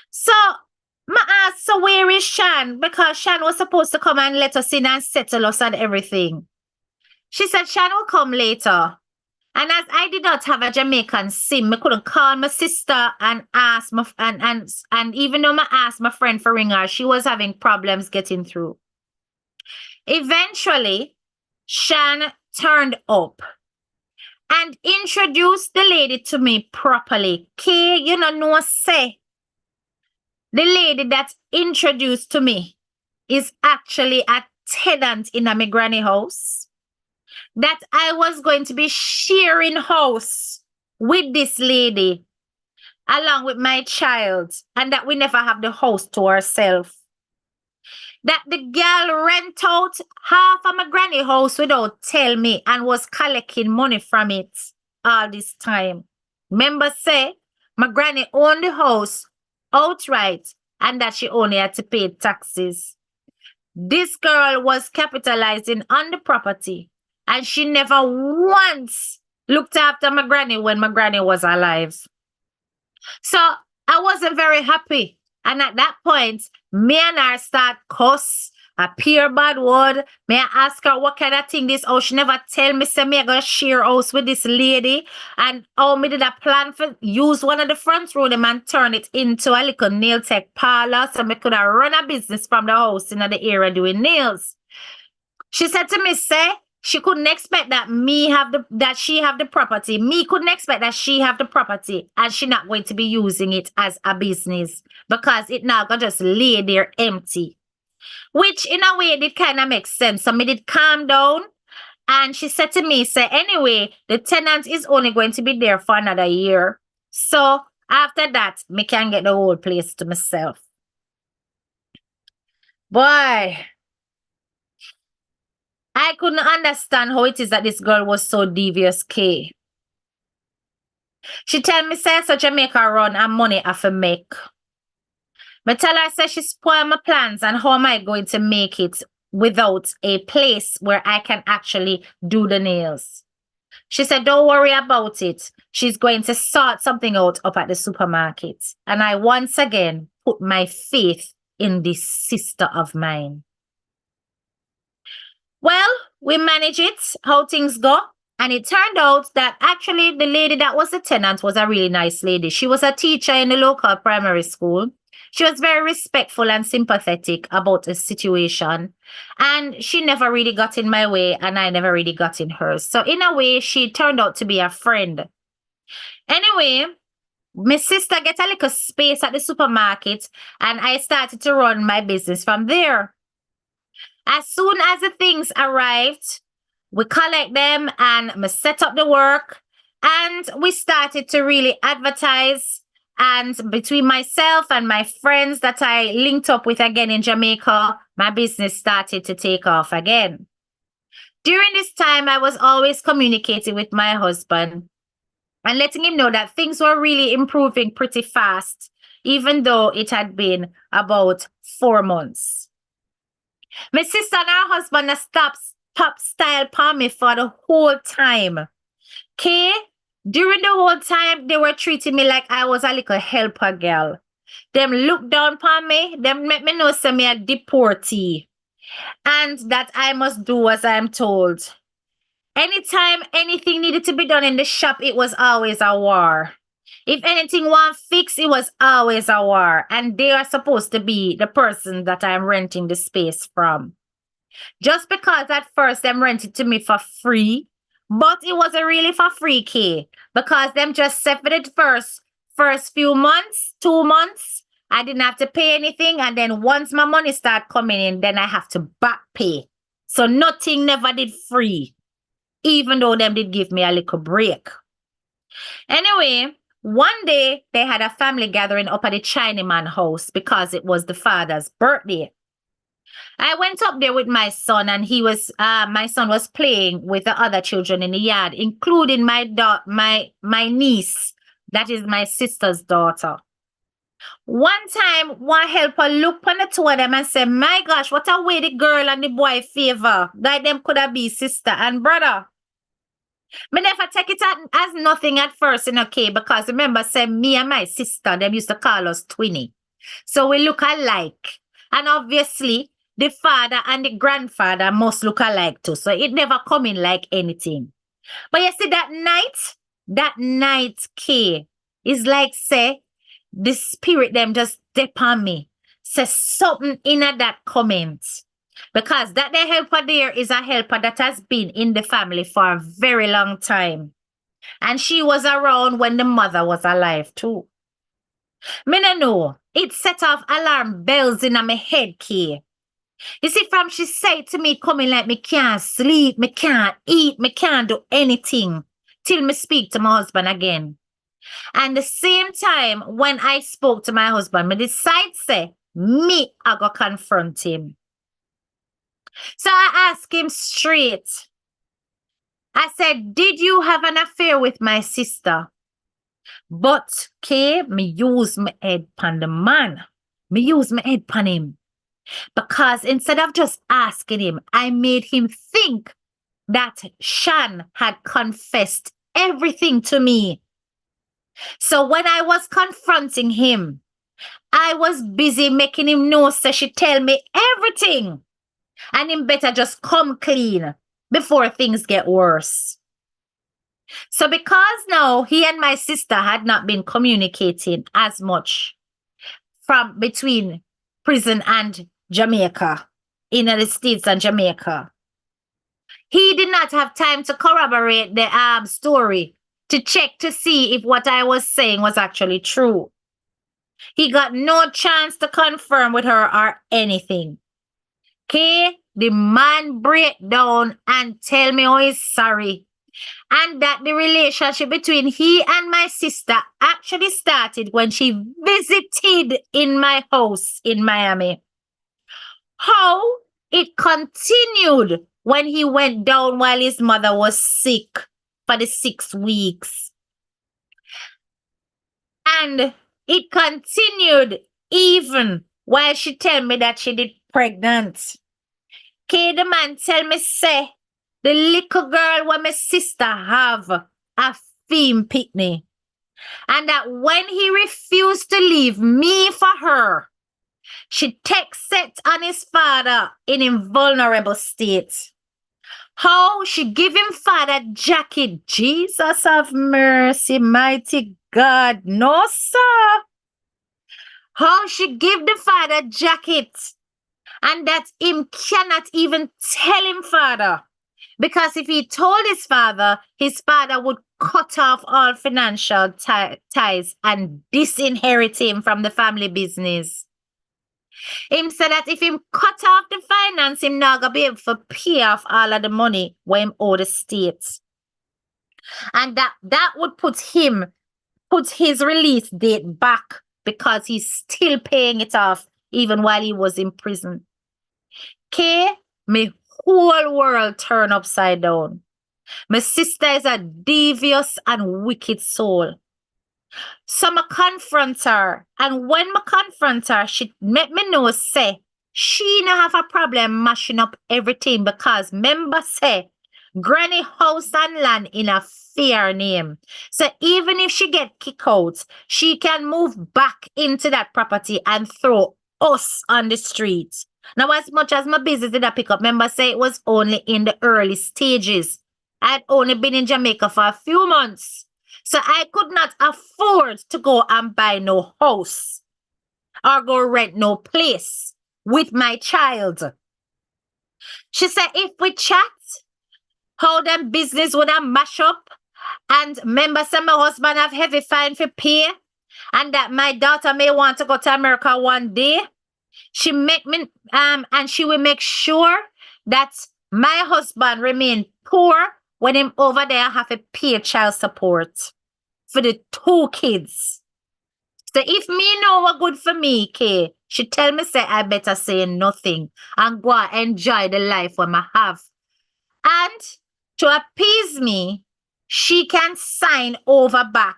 So I asked, "So where is Shan?" Because Shan was supposed to come and let us in and settle us and everything. She said Shan will come later. And as I did not have a Jamaican SIM, I couldn't call my sister and ask my and even though I asked my friend for ring her, she was having problems getting through. Eventually, Shan turned up and introduced the lady to me properly. You know, say the lady that introduced to me is actually a tenant in a my granny house. That I was going to be sharing house with this lady along with my child, and that we never have the house to ourselves. That the girl rent out half of my granny house without tell me and was collecting money from it all this time. Remember say, my granny owned the house outright and that she only had to pay taxes. This girl was capitalizing on the property and she never once looked after my granny when my granny was alive. So I wasn't very happy. And at that point, me and her start cuss, appear bad word. Me I ask her what kind of thing this. Oh, she never tell me, say me I gonna share house with this lady. And oh, me did a plan for use one of the front room and turn it into a little nail tech parlor. So me could have run a business from the house in the area doing nails. She said to me, say, she couldn't expect that she have the property. Me couldn't expect that she have the property and she not going to be using it as a business because it now gonna just lay there empty. Which in a way did kind of make sense. So me did calm down and she said to me, say, anyway, the tenant is only going to be there for another year. So after that, me can get the whole place to myself. Boy, I couldn't understand how it is that this girl was so devious, She tell me, say, so Jamaica run and money I for make. But tell her, say, she spoiled my plans and how am I going to make it without a place where I can actually do the nails. She said, don't worry about it. She's going to sort something out up at the supermarket. And I once again put my faith in this sister of mine. Well, we manage it, how things go. And it turned out that actually the lady that was the tenant was a really nice lady. She was a teacher in the local primary school. She was very respectful and sympathetic about the situation. And she never really got in my way and I never really got in hers. So in a way, she turned out to be a friend. Anyway, my sister get a little space at the supermarket and I started to run my business from there. As soon as the things arrived, we collect them and we set up the work and we started to really advertise. And between myself and my friends that I linked up with again in Jamaica, my business started to take off again. During this time, I was always communicating with my husband and letting him know that things were really improving pretty fast, even though it had been about 4 months. My sister and her husband stopped top style for me for the whole time. During the whole time, they were treating me like I was a little helper girl. Them look down upon me. Them make me know say me a deportee. And that I must do as I am told. Anytime anything needed to be done in the shop, it was always a war. If anything want fix, it was always a war. And they are supposed to be the person that I'm renting the space from. Just because at first them rented to me for free, but it wasn't really for free, K. Because them just said for the first few months, 2 months, I didn't have to pay anything. And then once my money start coming in, then I have to back pay. So nothing never did free, even though them did give me a little break. Anyway, one day they had a family gathering up at the Chinaman house because it was the father's birthday. I went up there with my son, and my son was playing with the other children in the yard, including my niece, that is my sister's daughter. One time, one helper looked on the two of them and said, "My gosh, what a way the girl and the boy favor. Like them could have been sister and brother." Me never take it as nothing at first, okay, because remember, say me and my sister, them used to call us twinny. So we look alike. And obviously, the father and the grandfather must look alike too. So it never come in like anything. But you see, that night, K, is like, say, the spirit them just step on me. Say something in that comment. Because that the helper there is a helper that has been in the family for a very long time. And she was around when the mother was alive too. Me no know. It set off alarm bells in my head, K. You see, from she said to me, coming like me can't sleep, me can't eat, me can't do anything till me speak to my husband again. And the same time, when I spoke to my husband, me decide say, me I go confront him. So I asked him straight. I said, "Did you have an affair with my sister?" But, K, me use my head pan the man. Me use my head pan him. Because instead of just asking him, I made him think that Shan had confessed everything to me. So when I was confronting him, I was busy making him know so she tell me everything. And him better just come clean before things get worse. So because now he and my sister had not been communicating as much from between prison and Jamaica, in the States and Jamaica, he did not have time to corroborate the story to check to see if what I was saying was actually true. He got no chance to confirm with her or anything. Okay, the man break down and tell me how he's sorry. And that the relationship between he and my sister actually started when she visited in my house in Miami. How it continued when he went down while his mother was sick for the 6 weeks. And it continued even while she tell me that she did pregnant. Okay, the man tell me say, the little girl when my sister have a femme picnic. And that when he refused to leave me for her, she takes set on his father in invulnerable state. How she give him father jacket. Jesus of mercy, mighty God. No, sir. How she give the father jacket. And that him cannot even tell him father. Because if he told his father would cut off all financial ties and disinherit him from the family business. Him said that if him cut off the finance, him not gonna be able to pay off all of the money when him owe the state. And that would put his release date back because he's still paying it off even while he was in prison. Okay, my whole world turned upside down. My sister is a devious and wicked soul. So I confront her, and when I confront her, she make me know say she no have a problem mashing up everything because member say Granny house and land in a fair name. So even if she get kicked out, she can move back into that property and throw us on the street. Now, as much as my business did I pick up, remember say it was only in the early stages. I'd only been in Jamaica for a few months. So I could not afford to go and buy no house or go rent no place with my child. She said, if we chat, how them business would have mash up, and member say my husband have heavy fine for pay, and that my daughter may want to go to America one day. She make me and she will make sure that my husband remain poor when him over there have to pay child support for the 2 kids. So if me know what good for me, Kay, she tell me say I better say nothing and go and enjoy the life when I have. And to appease me, she can sign over back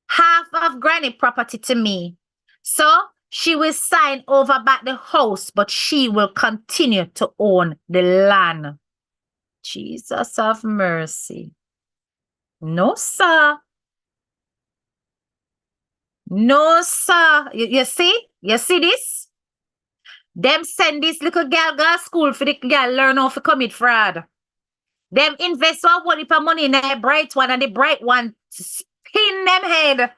half of granny property to me. So she will sign over back the house, but she will continue to own the land. Jesus have mercy. No, sir. No, sir. You see? You see this? Them send this little girl go to school for the girl learn how to commit fraud. Them invest one whole heap of money in a bright one, and the bright one spin them head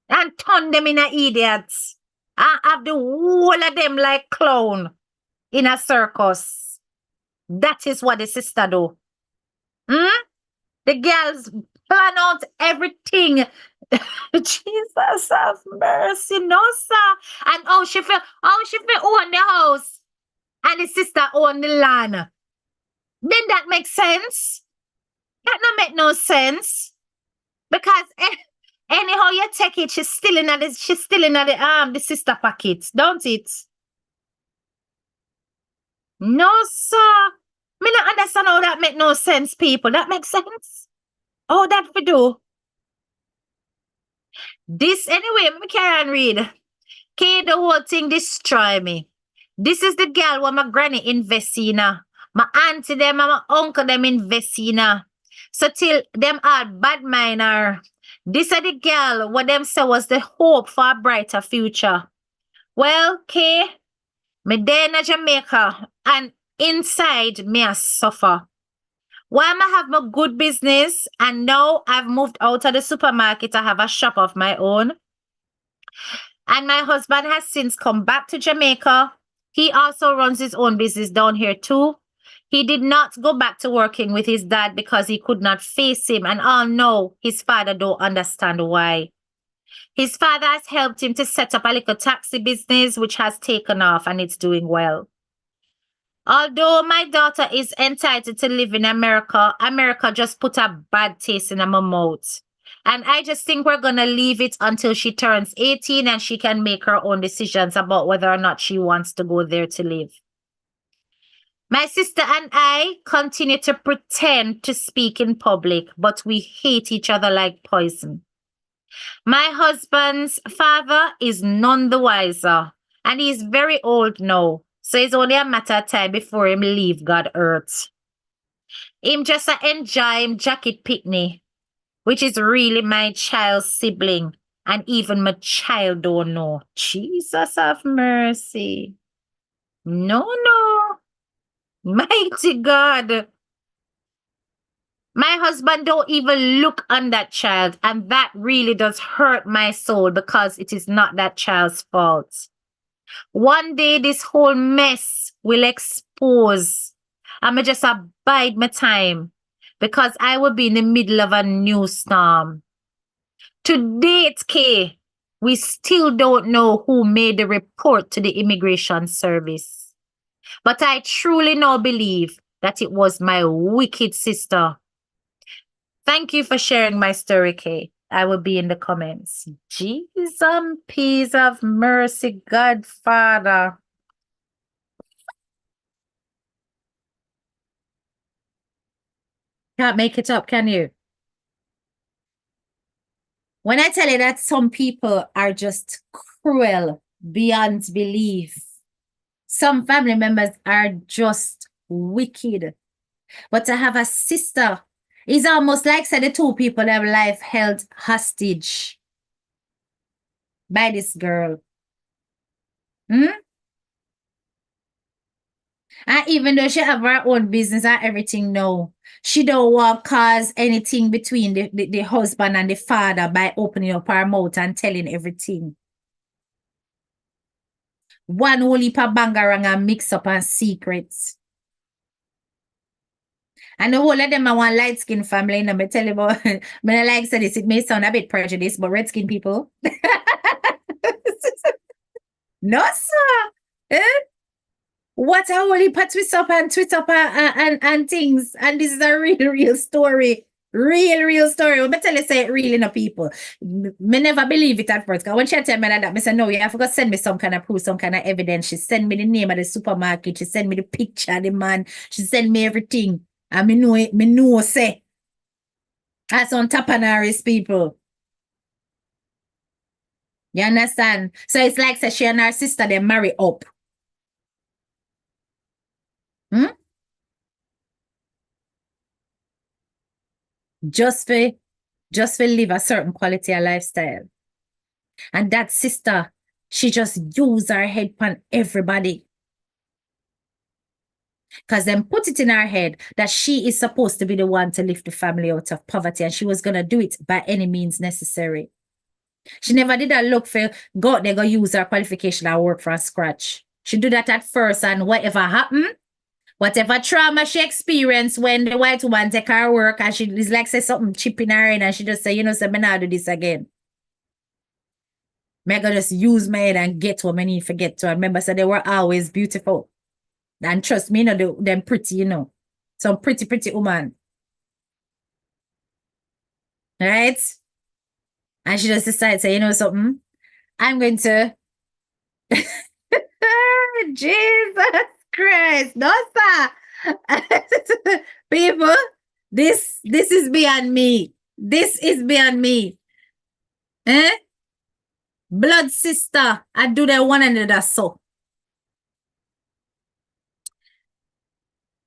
and turn them in a idiots. And have the whole of them like clown in a circus. That is what the sister do. The girls plan out everything. Jesus have mercy, no sir. And she feel own the house, and the sister own the land. Then that makes sense. That not make no sense. Because anyhow you take it, she's still in the sister pocket, don't it? No, sir. Me not understand how that make no sense, people. That makes sense. Oh, that we do. This anyway, me carry on read. Okay, the whole thing destroy me. This is the girl where my granny invest in her. My auntie them and my uncle them invest in her. So till them all bad mind her. This is the girl what them say was the hope for a brighter future. Well, okay, me there in Jamaica and inside me I suffer. Why am I have my good business and now I've moved out of the supermarket, I have a shop of my own. And my husband has since come back to Jamaica. He also runs his own business down here too. He did not go back to working with his dad because he could not face him. And all know his father don't understand why. His father has helped him to set up a little taxi business, which has taken off and it's doing well. Although my daughter is entitled to live in America, America just put a bad taste in my mouth. And I just think we're going to leave it until she turns 18 and she can make her own decisions about whether or not she wants to go there to live. My sister and I continue to pretend to speak in public, but we hate each other like poison. My husband's father is none the wiser, and he's very old now, so it's only a matter of time before him leave God earth. Him just enjoy him jacket picnic, which is really my child's sibling, and even my child don't know. Jesus have mercy. No. Mighty God. My husband don't even look on that child, and that really does hurt my soul because it is not that child's fault. One day this whole mess will expose. I'ma just abide my time because I will be in the middle of a new storm. To date, Kay, we still don't know who made the report to the immigration service. But I truly now believe that it was my wicked sister. Thank you for sharing my story, Kay. I will be in the comments. Jesus, peace of mercy, Godfather. Can't make it up, can you? When I tell you that some people are just cruel beyond belief, some family members are just wicked. But to have a sister is almost like say the two people have life held hostage by this girl. Hmm? And even though she have her own business and everything now, she don't want cause anything between the husband and the father by opening up her mouth and telling everything. One whole heap of bangarang and mix up and secrets. And the whole of them are one light skin family. And I tell you about, when I like say this, it may sound a bit prejudiced, but red skin people. No, sir. Eh? What a whole heap of twist up and things. And this is a real story. Real story. But tell you say it real enough people. Me never believe it at first. Because when she tell me that, I said, no, you have to send me some kind of proof, some kind of evidence. She send me the name of the supermarket. She send me the picture of the man. She send me everything. And me know say. That's on Tapanaris people. You understand? So it's like say she and her sister, they marry up. Hmm? Just for live a certain quality of lifestyle. And that sister, she just use her head on everybody. Because then put it in her head that she is supposed to be the one to lift the family out of poverty, and she was going to do it by any means necessary. She never did a look for God, they go use her qualification and work from scratch. She do that at first, and whatever happened, whatever trauma she experienced when the white woman take her work, and she is like say something chip in her head, and she just say, you know, say, me not do this again. Me gonna just use my head and get what I need to get to. And remember, so they were always beautiful. And trust me, you know, them pretty, you know. Some pretty woman. Right? And she just decided, say, you know something? I'm going to Jesus Christ. No, sir. People, this is beyond me. This is beyond me. Eh? Blood sister. I do that one another so.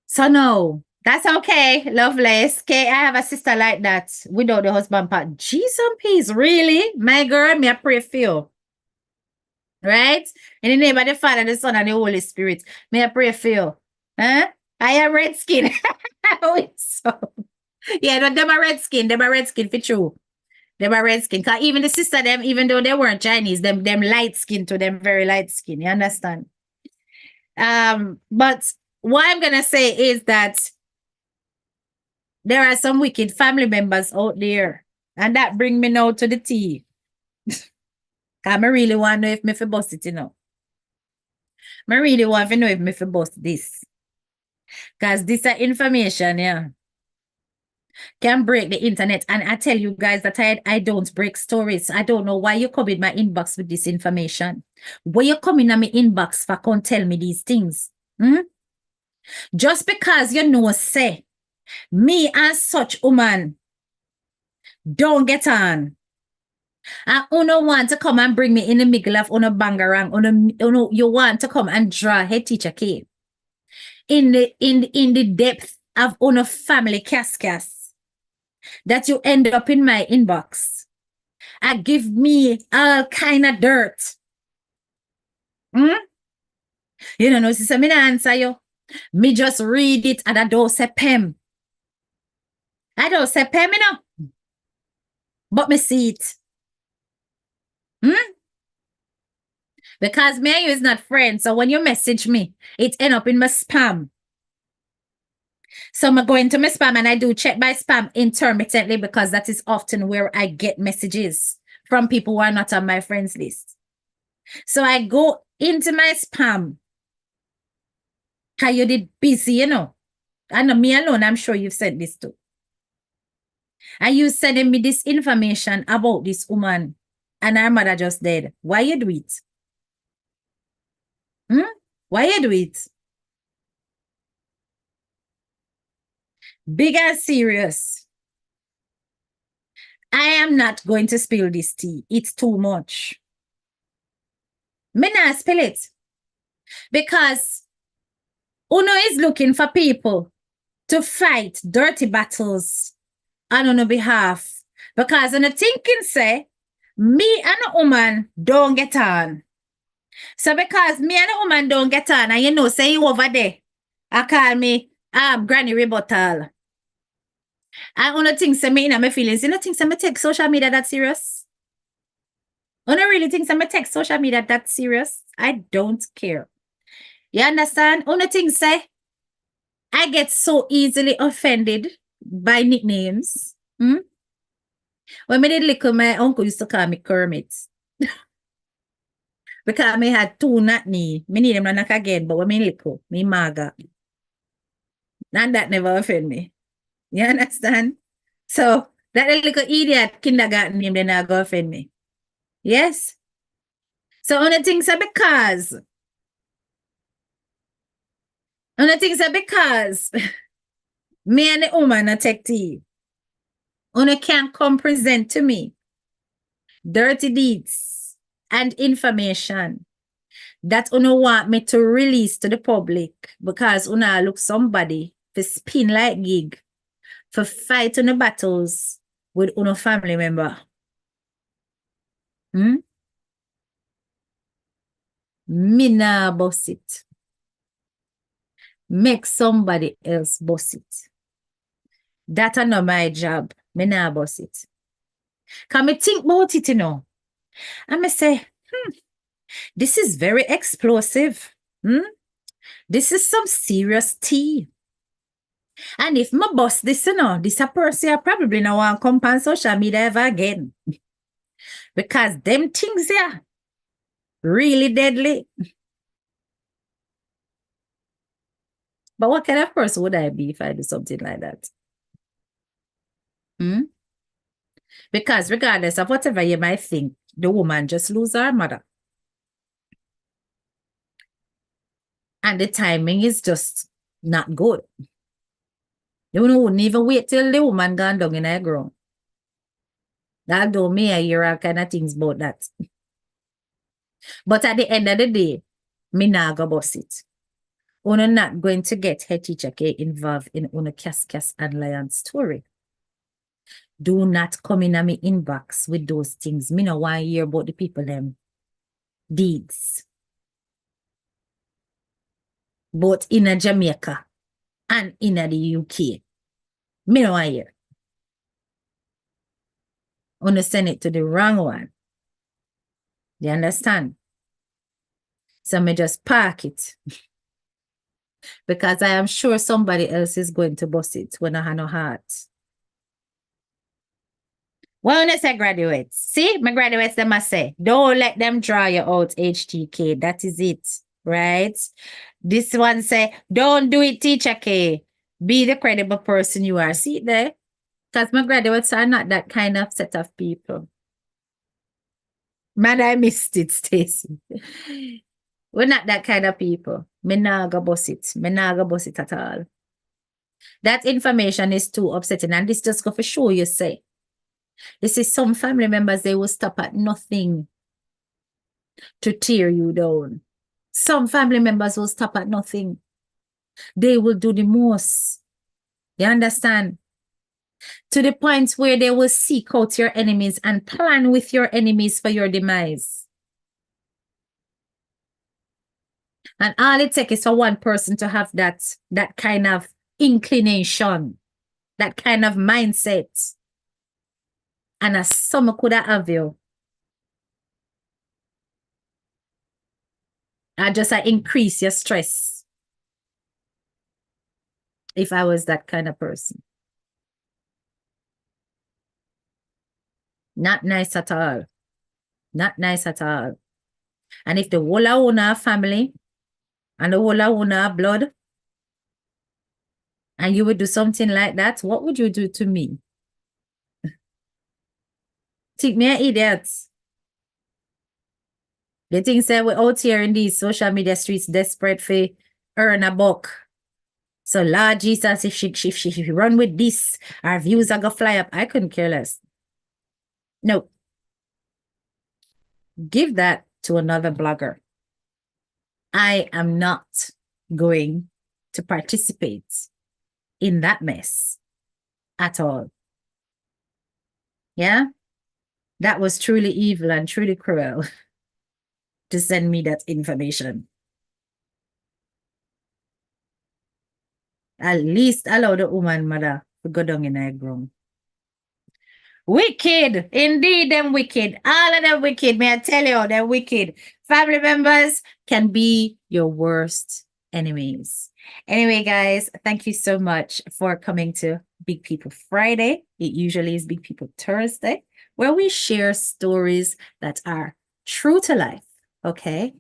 So no, that's okay, Loveless. Okay, I have a sister like that without the husband part. Jesus and peace, really? My girl, me I pray for you. Right? In the name of the Father, the Son, and the Holy Spirit. May I pray for you. Huh? I am red skin. So, yeah, no, them are red skin. Them are red skin for true. Them are red skin. Because even the sister, them, even though they weren't Chinese, them light skin to them, very light skin. You understand? But what I'm gonna say is that there are some wicked family members out there. And that bring me now to the tea. I really want to know if me for bust it, you know. I really want to know if me for bust this. Because this information, yeah, can break the internet. And I tell you guys that I don't break stories. I don't know why you come in my inbox with this information. Why you come in my inbox for come tell me these things? Hmm? Just because you know, say, me and such woman don't get on. And uno want to come and bring me in the middle of uno bangarang. Uno, you want to come and draw head teacher K. In the depth of uno family cascas. That you end up in my inbox. And give me all kind of dirt. Hmm? You don't know, sister, me not answer you. Me just read it and I don't say pem. I don't say pem, you know. But me see it. Hmm? Because me and you is not friends. So when you message me, it end up in my spam. So I'm going to my spam and I do check my spam intermittently because that is often where I get messages from people who are not on my friends list. So I go into my spam. Because you did busy, you know. And me alone, I'm sure you've said this too. And you sending me this information about this woman and her mother just dead. Why you do it? Hmm? Why you do it? Big and serious. I am not going to spill this tea. It's too much. Me not spill it. Because Uno is looking for people to fight dirty battles on our behalf. Because in the thinking say, me and a woman don't get on. So because me and a woman don't get on, and you know, say you over there, I call me Granny Rebuttal. I only think say me in my feelings. You know think say me take social media that serious? I don't really think say me take social media that serious. I don't care. You understand? Only thing say I get so easily offended by nicknames. Hmm? When me did little, my uncle used to call me Kermit. Because me had two not knee. Me need them not again, but when me little, me maga. And that never offend me. You understand? So that little idiot kindergarten name then not go offend me. Yes? So only things are because me and the woman are take tea. Only can't come present to me dirty deeds and information that una want me to release to the public because una look somebody for spin like gig for fight on the battles with una family member. Me nah boss it. Make somebody else boss it. That not my job. Me nah boss it. Can me think about it, you know. And me say, this is very explosive. This is some serious tea. And if my boss this, you know, this a person I probably not want to come on social media ever again. Because them things here really deadly. But what kind of person would I be if I do something like that? Because regardless of whatever you might think, the woman just lose her mother. And the timing is just not good. You wouldn't even wait till the woman gone down in her ground. That don't me I hear all kind of things about that. But at the end of the day, me not go boss it. Una not going to get head teacher K involved in una Cas and Lion story. Do not come in on me inbox with those things. Me no want to hear about the people them deeds. Both in a Jamaica and in the UK. Me no want to hear. Una send it to the wrong one. You understand? So me just park it. Because I am sure somebody else is going to bust it when I have no heart. Well, when I say graduates, see, my graduates, they must say, don't let them draw you out, HTK. That is it, right? This one say, don't do it, teacher K. Be the credible person you are. See it there? Because my graduates are not that kind of set of people. Man, I missed it, Stacey. We're not that kind of people. Me nah go boss it. Me nah go boss it at all. That information is too upsetting. And this just go for sure you say. This is some family members, they will stop at nothing to tear you down. Some family members will stop at nothing. They will do the most. You understand? To the point where they will seek out your enemies and plan with your enemies for your demise. And all it takes is for one person to have that kind of inclination, that kind of mindset. And as some could have you. I just increase your stress. If I was that kind of person. Not nice at all. Not nice at all. And if the whole owner family and the whole owner blood, and you would do something like that, what would you do to me? Think me an idiot. The thing say we're out here in these social media streets desperate for earn a buck. So Lord Jesus, if she run with this, our views are gonna fly up. I couldn't care less. No. Give that to another blogger. I am not going to participate in that mess at all. Yeah, that was truly evil and truly cruel to send me that information. At least allow the woman mother to go down in her ground. Wicked. Indeed, them wicked. All of them wicked. May I tell you, they're wicked. Family members can be your worst enemies. Anyway, guys, thank you so much for coming to Big People Friday. It usually is Big People Thursday, where we share stories that are true to life. Okay.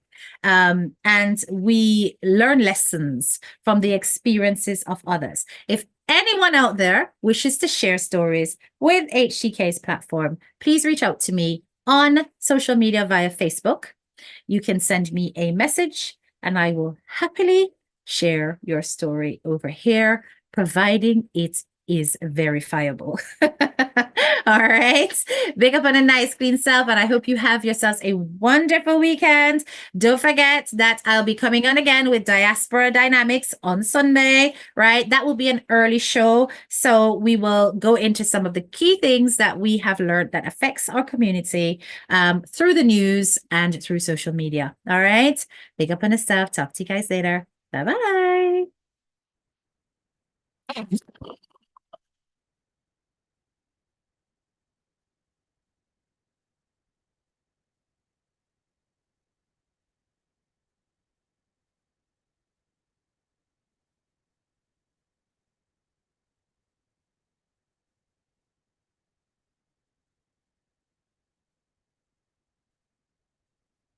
And we learn lessons from the experiences of others. If anyone out there wishes to share stories with HTK's platform, please reach out to me on social media via Facebook. You can send me a message and I will happily share your story over here, providing it is verifiable. All right. Big up on a nice clean self. And I hope you have yourselves a wonderful weekend. Don't forget that I'll be coming on again with Diaspora Dynamics on Sunday, right? That will be an early show. So we will go into some of the key things that we have learned that affects our community through the news and through social media. All right. Big up on the stuff. Talk to you guys later. Bye-bye.